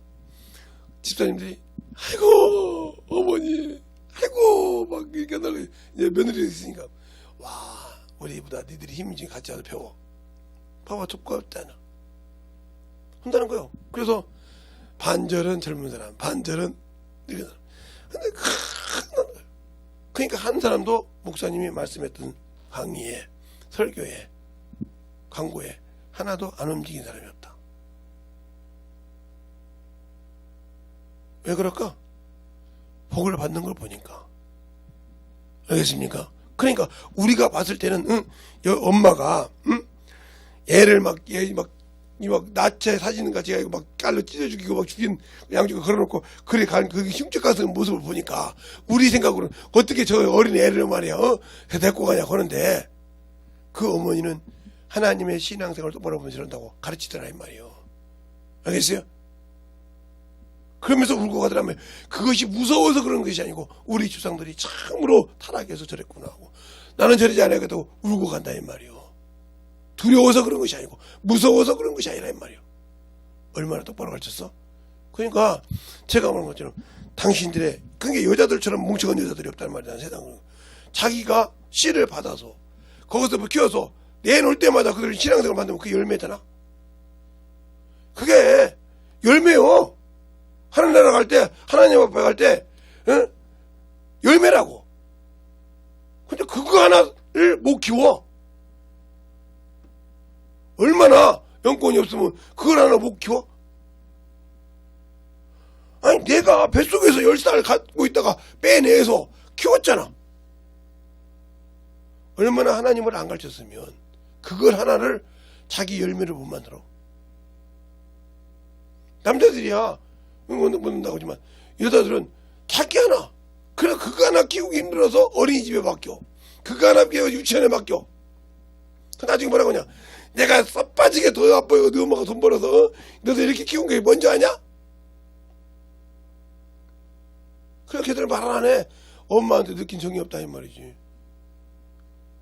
집사님들이 아이고 어머니 아이고 막 이렇게 하다가 이제 며느리가 있으니까 와 우리보다 니들이 힘이 좀 같이 와서 배워. 봐봐 좁고없잖아. 한다는 거요. 그래서 반절은 젊은 사람 반절은 늙은 사람. 근데 그러니까 한 사람도 목사님이 말씀했던 강의에 설교에 광고에 하나도 안 움직인 사람이 없다. 왜 그럴까? 복을 받는 걸 보니까. 알겠습니까? 그러니까 우리가 봤을 때는 엄마가 애를 막 나체 사진 같이 해가지고 막 깔로 찢어 죽이고 막 죽인 양쪽에 걸어놓고 그래 간 그 흉측 가는 모습을 보니까 우리 생각으로는 어떻게 저 어린 애를 말이야 데리고 가냐 하는데 그 어머니는 하나님의 신앙생활을 똑바로 보면서 이런다고 가르치더라 이 말이에요. 알겠어요? 그러면서 울고 가더라면 그것이 무서워서 그런 것이 아니고 우리 조상들이 참으로 타락해서 저랬구나 하고 나는 저러지 않아야겠다고 울고 간다 이 말이에요. 두려워서 그런 것이 아니고 무서워서 그런 것이 아니라 이 말이에요. 얼마나 똑바로 가르쳤어? 그러니까 제가 말한 것처럼 당신들의 그게 여자들처럼 뭉쳐간 여자들이 없다는 말이야. 세상은 자기가 씨를 받아서 거기서 키워서 내놓을 때마다 그들 신앙생활 만들면 그게 열매잖아. 그게 열매요. 하늘나라 갈 때 하나님 앞에 갈 때 열매라고. 근데 그거 하나를 못 키워. 얼마나 영권이 없으면 그걸 하나 못 키워? 아니 내가 뱃속에서 10살 갖고 있다가 빼내서 키웠잖아. 얼마나 하나님을 안 가르쳤으면 그걸 하나를 자기 열매를 못 만들어. 남자들이야 못 는다고 하지만 여자들은 자기 하나 그래 그거 하나 키우기 힘들어서 어린이집에 맡겨. 그거 하나 유치원에 맡겨. 나중에 뭐라고 하냐? 내가 썩빠지게 더 아파요. 너 엄마가 돈 벌어서. 너도 이렇게 키운 게 뭔지 아냐? 그렇게들 말 안 해. 엄마한테 느낀 정이 없다 이 말이지.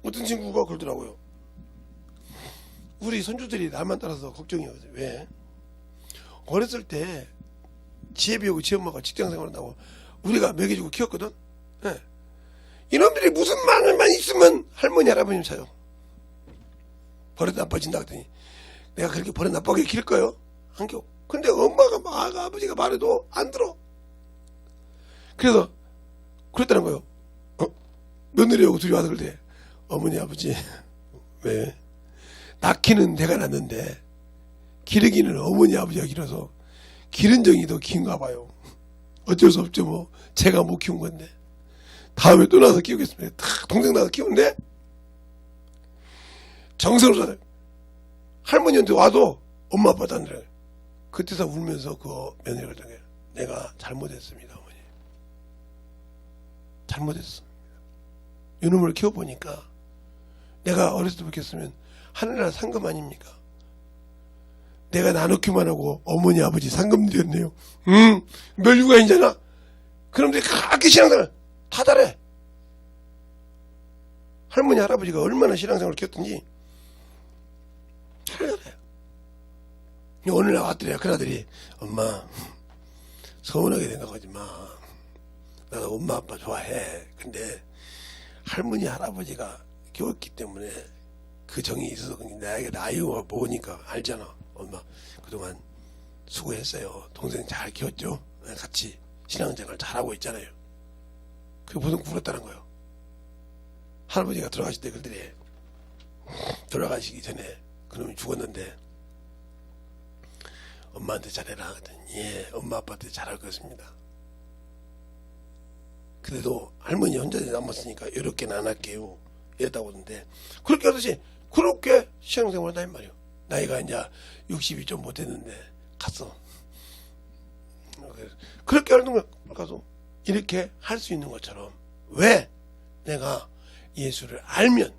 어떤 친구가 그러더라고요. 우리 손주들이 나만 따라서 걱정이거든. 왜? 어렸을 때 지혜비하고 지엄마가 직장생활 한다고 우리가 먹여주고 키웠거든. 네. 이놈들이 무슨 말만 있으면 할머니 할아버님 차요. 버릇 나빠진다 그랬더니 내가 그렇게 버릇 나빠게 기를 거요? 안 겨. 근데 엄마가 막 아버지가 말해도 안 들어. 그래서 그랬다는 거요. 며느리하고 둘이 와서 그러대. 어머니 아버지 왜? 낳기는 내가 낳는데 기르기는 어머니 아버지가 길어서 기른 정이 더 긴가 봐요. 어쩔 수 없죠 뭐. 제가 못 키운 건데. 다음에 또 나서 키우겠습니다. 다 동생 나서 키우는데 정성으로 살아요. 할머니한테 와도 엄마 아빠도 안 들어요. 그때서 울면서 그 며느리가 그러는 거예요. 내가 잘못했습니다 어머니. 잘못했습니다. 이놈을 키워보니까 내가 어렸을 때 느꼈으면 하늘나라 상금 아닙니까? 내가 나누기만 하고 어머니 아버지 상금 드렸네요. 멸류관이잖아. 그런데 그렇게 신앙생활 다 잘해. 할머니 할아버지가 얼마나 신앙생활을 키웠든지 잘 잘해. 오늘 나왔더래요. 큰아들이 엄마 서운하게 생각하지 마. 나도 엄마 아빠 좋아해. 근데 할머니 할아버지가 키웠기 때문에 그 정이 있어서 내가 나이가 먹으니까 알잖아. 엄마 그동안 수고했어요. 동생 잘 키웠죠. 같이 신앙생활 잘하고 있잖아요. 그게 보통 울었다는 거예요. 할아버지가 돌아가실 때 그들이 돌아가시기 전에 그놈이 죽었는데 엄마한테 잘해라 하더니 예 엄마 아빠한테 잘할 것입니다. 그래도 할머니 혼자 남았으니까 이렇게는 안 할게요. 이랬다고 하는데 그렇게 하듯이 그렇게 신앙생활을 한단 말이에요. 나이가 이제 60이 좀 못했는데 갔어. 그렇게 하는 거야. 가서 이렇게 할 수 있는 것처럼 왜 내가 예수를 알면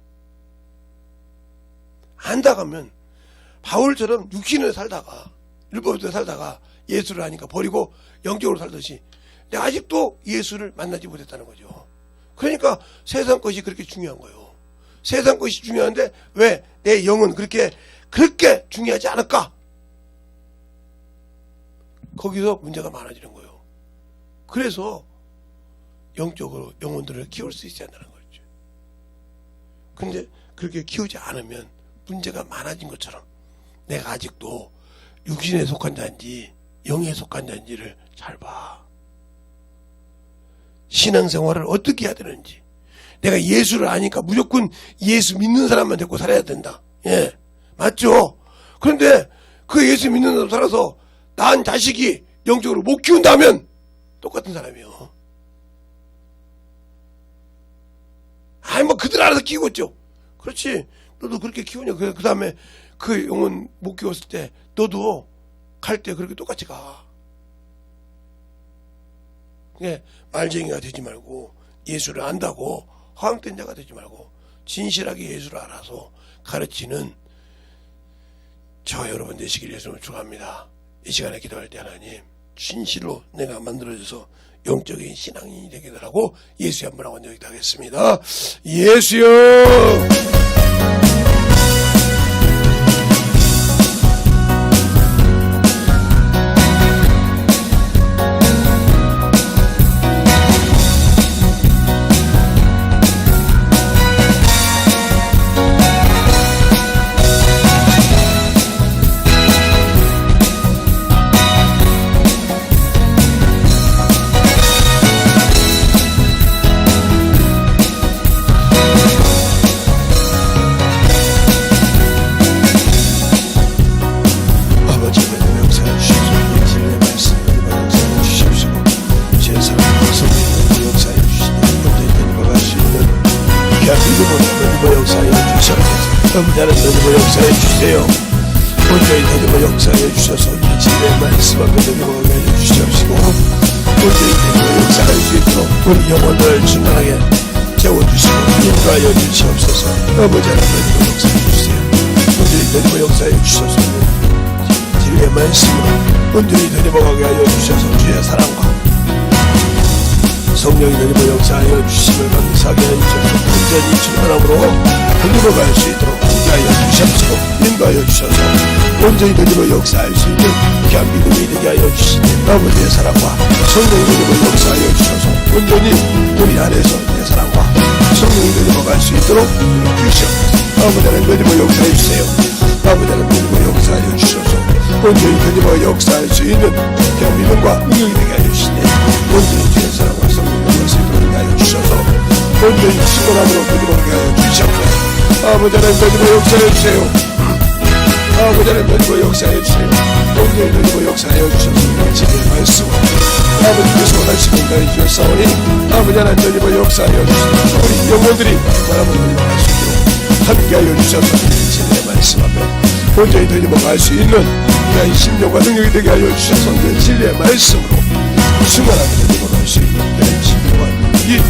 안다가면 바울처럼 육신을 살다가 율법대로 살다가 예수를 아니까 버리고 영적으로 살듯이 내가 아직도 예수를 만나지 못했다는 거죠. 그러니까 세상 것이 그렇게 중요한 거예요. 세상 것이 중요한데 왜 내 영은 그렇게 중요하지 않을까? 거기서 문제가 많아지는 거예요. 그래서 영적으로 영혼들을 키울 수 있지 않다는 거죠. 근데 그렇게 키우지 않으면 문제가 많아진 것처럼 내가 아직도 육신에 속한 자인지 영에 속한 자인지를 잘 봐. 신앙생활을 어떻게 해야 되는지. 내가 예수를 아니까 무조건 예수 믿는 사람만 데리고 살아야 된다. 예, 맞죠? 그런데 그 예수 믿는 사람 살아서 난 자식이 영적으로 못 키운다면 똑같은 사람이요. 아니 뭐 그들 알아서 키우고 있죠. 그렇지. 너도 그렇게 키우냐. 그 다음에 그 영혼 못 키웠을 때 너도 갈 때 그렇게 똑같이 가. 예, 말쟁이가 되지 말고 예수를 안다고 허황된 자가 되지 말고 진실하게 예수를 알아서 가르치는 저 여러분 되시길 예수님을 축원합니다. 이 시간에 기도할 때 하나님 진실로 내가 만들어져서 영적인 신앙인이 되게 되라고 예수의 한 분하고 여기다 하겠습니다. 예수여. 남자는 너희도 역사해 주세요. 온전히 너희도 역사해 주셔서 이 진리의 말씀 앞에 너희도 해 주시옵시고 온전히 너희도 역사할 수 있도록 우리 영혼을 충만하게 채워주시고 인도하여 주시옵소서. 아버지 하나님 역사해 주세요. 온전히 되리고 역사해 주셔서 진리의 말씀으로 온전히 되리고가게 하여 주셔서 주의 사랑과 성령이 되리고 역사하여 주심을 감사하게 하여 주셔서 온전히 충만함으로 되리고갈 수 있도록 인도하여 주시옵시고 인도하여 주셔서 온전히 되리고 역사할 수 있는 귀한 믿음이 되게 하여 주시니 아버지의 사랑과 성령이 되리고 역사하여 주셔서 온전히 우리 안에서 내 사랑과 성령이 되리고 갈 수 있도록 주시옵소서. 아버지 하나님 되리고 역사해 주세요. 아버지 하나님 되리고 역사하여 주셔서 온전히 되리고 역사할 수 있는 귀한 믿음과 능력이 되게 하여 주시니 온전히 주의 사랑과 성령이 갈 수 있도록 하여 주셔서 온전히 충만함으로 되리고 가게 하여 주시옵소서. 아버지 하나님 되리고 역사해 주세요. 아버지 하나님 되리고 역사해 주세요. 온전히 되리고 역사하여 주셔서 진리의 말씀을 아버지께서 원하시는 가해 주셨사오니 아버지 하나님 되리고 역사하여 주셔서 우리 영혼들이 바람을 되리고 갈 수 있도록 함께하여 주셔서 진리의 말씀 앞에 온전히 되리고 갈 수 있는 그의 심령과 능력이 되게 하여 주셔서 그 진리의 말씀으로 충만하게 되리고 갈 수 있는 그의 심령과 능력이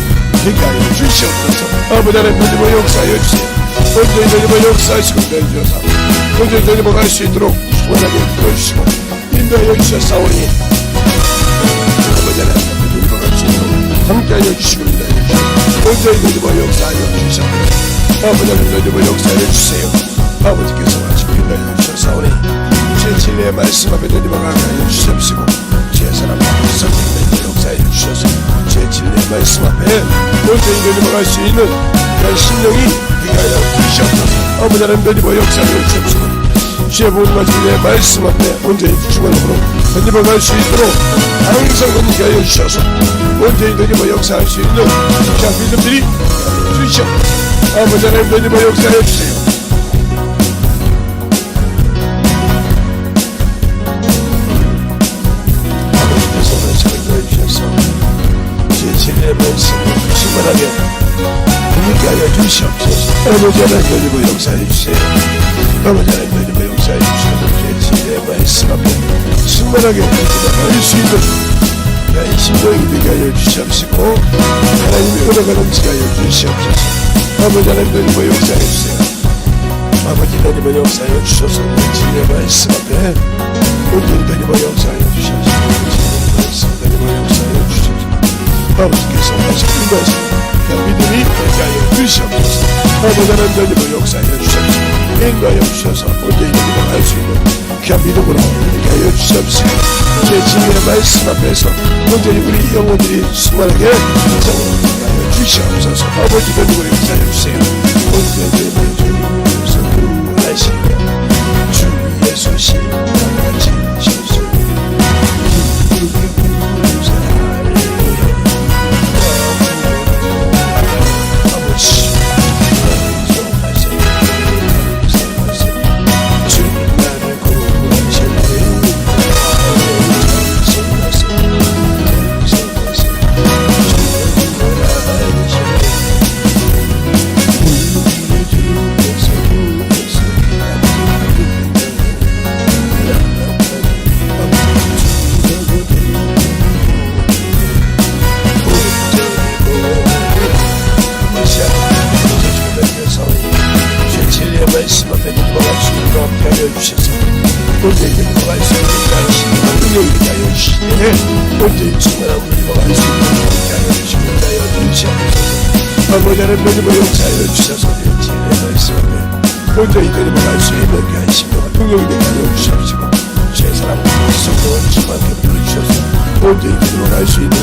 되게 하여 주시옵소서. 아버지 하나님 되리고 역사하여 주세요. 온전히 되리고 역사하시고 내주셔서 온전히 되리고 갈 수 있도록 원하게 이끌어주시고 인도하여 주셨사오니 아버지 하나님 되리고 갈 수 있도록 함께하여 주시고 인도하여 주시고 온전히 되리고 역사하여 주셔서 아버지 하나님 되리고 역사하여 주세요. 아버지께서 마치고 인도하여 주셨사오니 제 진리의 말씀 앞에 되리고 가게 하여 주시옵시고 제 사랑과 성령이 되리고 역사하여 주셔서 제 진리의 말씀 앞에 온전히 되리고 갈 수 있는 그런 심령이 되게 하여 주시옵소서. 아버지 하나님 되리고 역사하여 주시옵시고 주의 보호와 진리의 말씀 앞에 온전히 충만함으로 되리고 갈 수 있도록 항상 건지게 하여 주셔서 온전히 되리고 역사할 수 있는 귀한 믿음들이 주시옵소서. 아버지 하나님 되리고 역사하여 주세요. 아버지께서 말씀을 더해주셔서 제 진리의 말씀을 충만하게 함께 하여 주시옵소서. 아버지 하나님 되리고 역사해 주세요. 아버지 하나님 되리고 역사해 주셔서 제 진리의 말씀 앞에 충만하게 할 수 있는 나의 심령이 되게 하여 주시옵시고 하나님의 은혜가 넘치게 하여 주시옵소서. 아버지 하나님 되리고 역사해 주세요. 아버지 되리고 역사해 주셔서 제 진리의 말씀 앞에 온전히 되리고 역사해 주셔서 진리의 말씀 되리고 역사해 주셔서 아버지께서 하시는 말씀 믿음이 되게 하여 주시옵소서. 아버지 하나님 되리고 역사하여 주시옵소서. 인도하여 주셔서 온전히 되리고 갈 수 있는 귀한 믿음으로 되게 하여 주시옵소서. 제 진리의 말씀 앞에서 온전히 우리 영혼들이 충만하게 성령을 되게 하여 주시옵소서. 아버지 되리고 역사하여 주세요. 온전히 되리고 주옵소서. 하시며 주 예수 시간까지 주옵소서. 말씀 앞에 들어갈 수 있도록 하여 주셔서 온전히 들어갈 수 있는 관심과 능력이 되게 하여 주시니 온전히 충만함으로 들어갈 수 있도록 하여 주시고 하여 주시옵소서. 아버지 하나님 되리고 역사하여 주셔서 진리의 말씀 앞에 온전히 들어갈 수 있는 관심과 능력이 되게 하여 주시옵시고 제 사랑과 성령을 충만하게 불러주셔서 온전히 들어갈 수 있는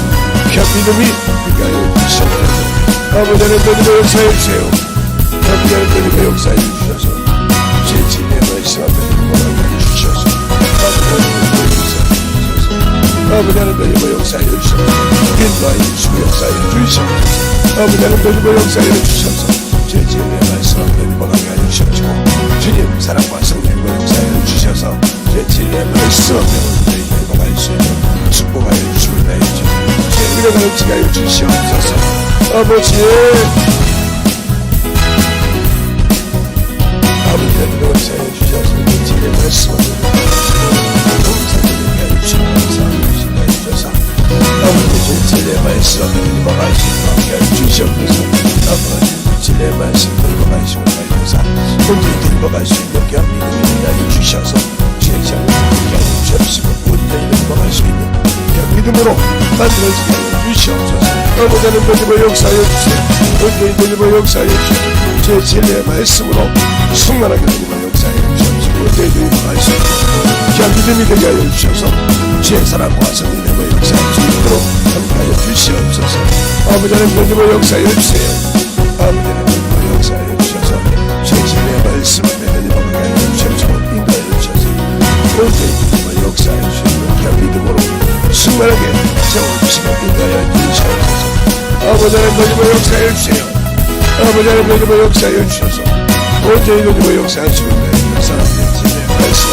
귀한 믿음이 되게 하여 주시옵소서. 아버지 하나님 되리고 역사해 주세요. 아버지 하나님 되리고 역사해 주셔서 제 진리의 말씀 앞에 들어가게 주셔서 아버지 하나님 되리고 역사해 주셔서 인도하여 주시고 역사해 주시옵소서. 아버지 하나님 되리고 역사해 주셔서 제 진리의 말씀 앞에 들어가게 하여 주시옵시고 주님 사랑과 성령과 역사해 주셔서 제 진리의 말씀 앞에 들어갈 수 있는 축복하여 주시고 나의 제 은혜가 넘치게 하여 주시옵소서. 아버지 아버지 하나님 역사해 주셔서 진리의 말씀을 감사드리게 해주시고 감사합니다. 아버지 진리의 말씀 앞에 들어갈 수 있도록 하여 주시옵소서. 믿음으로 만들어지게 하여 주시옵소서. 아버지 하나님 되짚어 역사하여 주세요. 온전히 되짚어 역사하여 주시옵소서. 제 진리의 말씀으로 충만하게 되짚어 역사하여 주시옵소서. 온전히 되짚어 수 있도록 귀한 믿음이 되게 하여 주셔서 주의 사랑과 성령의 되짚어 역사할 수 있도록 함께하여 주시옵소서. 아버지 하나님 되짚어 역사하여 주세요. 아버지 하나님 되짚어 역사하여 주셔서 주의 진리의 말씀을 되짚어가게 하여 주시옵소서. 인도하여 주셔서 온전히 되짚어 역사하여 주시옵소서. 귀한 믿음으로 충만하게 채워주시고 인도하여 주시옵소서. 아버지 하나님 되짚어 역사하여 주세요. 아버지 하나님 되짚어 역사하여 주셔서 온전히 되짚어 역사하시고 사람들의 진리의 말씀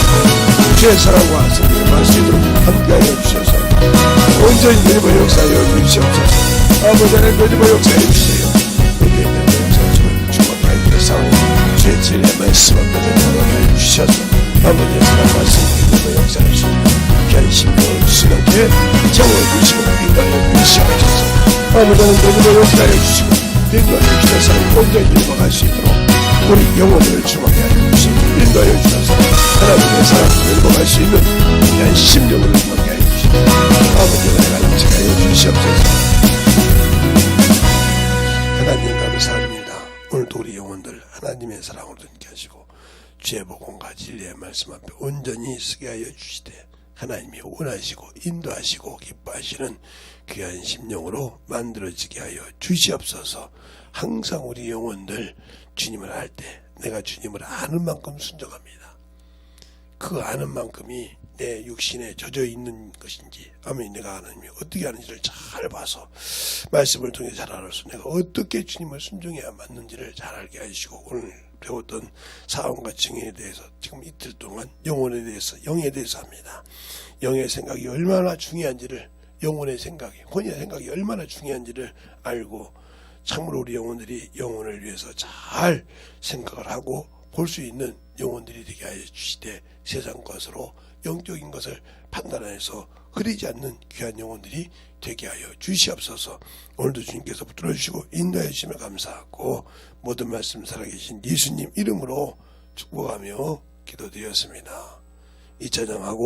주의 사랑과 성령의 말씀으로 함께하여 주셔서 온전히 되짚어 역사하여 주시옵소서. 아버지 하나님 되짚어 역사하여 주세요. 온전히 되짚어 역사하시고 주목하여 주셔서 주의 진리의 말씀 앞에 되짚어 주셔서 아버지의 사랑과 성령의 되짚어 역사하시고 귀한 심령을 수납해 채워주시고 인도하여 주시옵소서. 아버지 하나님 되짚어 역사하여 주시고 인도하여 주셔서 온전히 되짚어갈 수 있도록 우리 영혼을 주목해 주시고 인도하여 주셔서 하나님의 사랑을 되짚어갈 수 있는 귀한 심령을 주목해 주시고 아버지의 은혜가 지하여 주시옵소서. 하나님 감사합니다. 오늘도 우리 영혼들 하나님의 사랑으로 함께 하시고 주의 복음과 진리의 말씀 앞에 온전히 쓰게 하여 주시되 하나님이 원하시고 인도하시고 기뻐하시는 귀한 심령으로 만들어지게 하여 주시옵소서. 항상 우리 영혼들 주님을 알 때 내가 주님을 아는 만큼 순종합니다. 그 아는 만큼이 내 육신에 젖어 있는 것인지 아멘 내가 하나님이 어떻게 하는지를 잘 봐서 말씀을 통해 잘 알아서 내가 어떻게 주님을 순종해야 맞는지를 잘 알게 하시고 오늘 배웠던 사원과 증인에 대해서 지금 이틀 동안 영혼에 대해서 영에 대해서 합니다. 영의 생각이 얼마나 중요한지를 영혼의 생각이 혼의 생각이 얼마나 중요한지를 알고 참으로 우리 영혼들이 영혼을 위해서 잘 생각을 하고 볼 수 있는 영혼들이 되게 하여 주시되 세상 것으로 영적인 것을 판단해서 흐리지 않는 귀한 영혼들이 되게 하여 주시옵소서. 오늘도 주님께서 붙들어 주시고 인도해 주시면 감사하고 모든 말씀 살아계신 예수님 이름으로 축복하며 기도드렸습니다. 이 찬양하고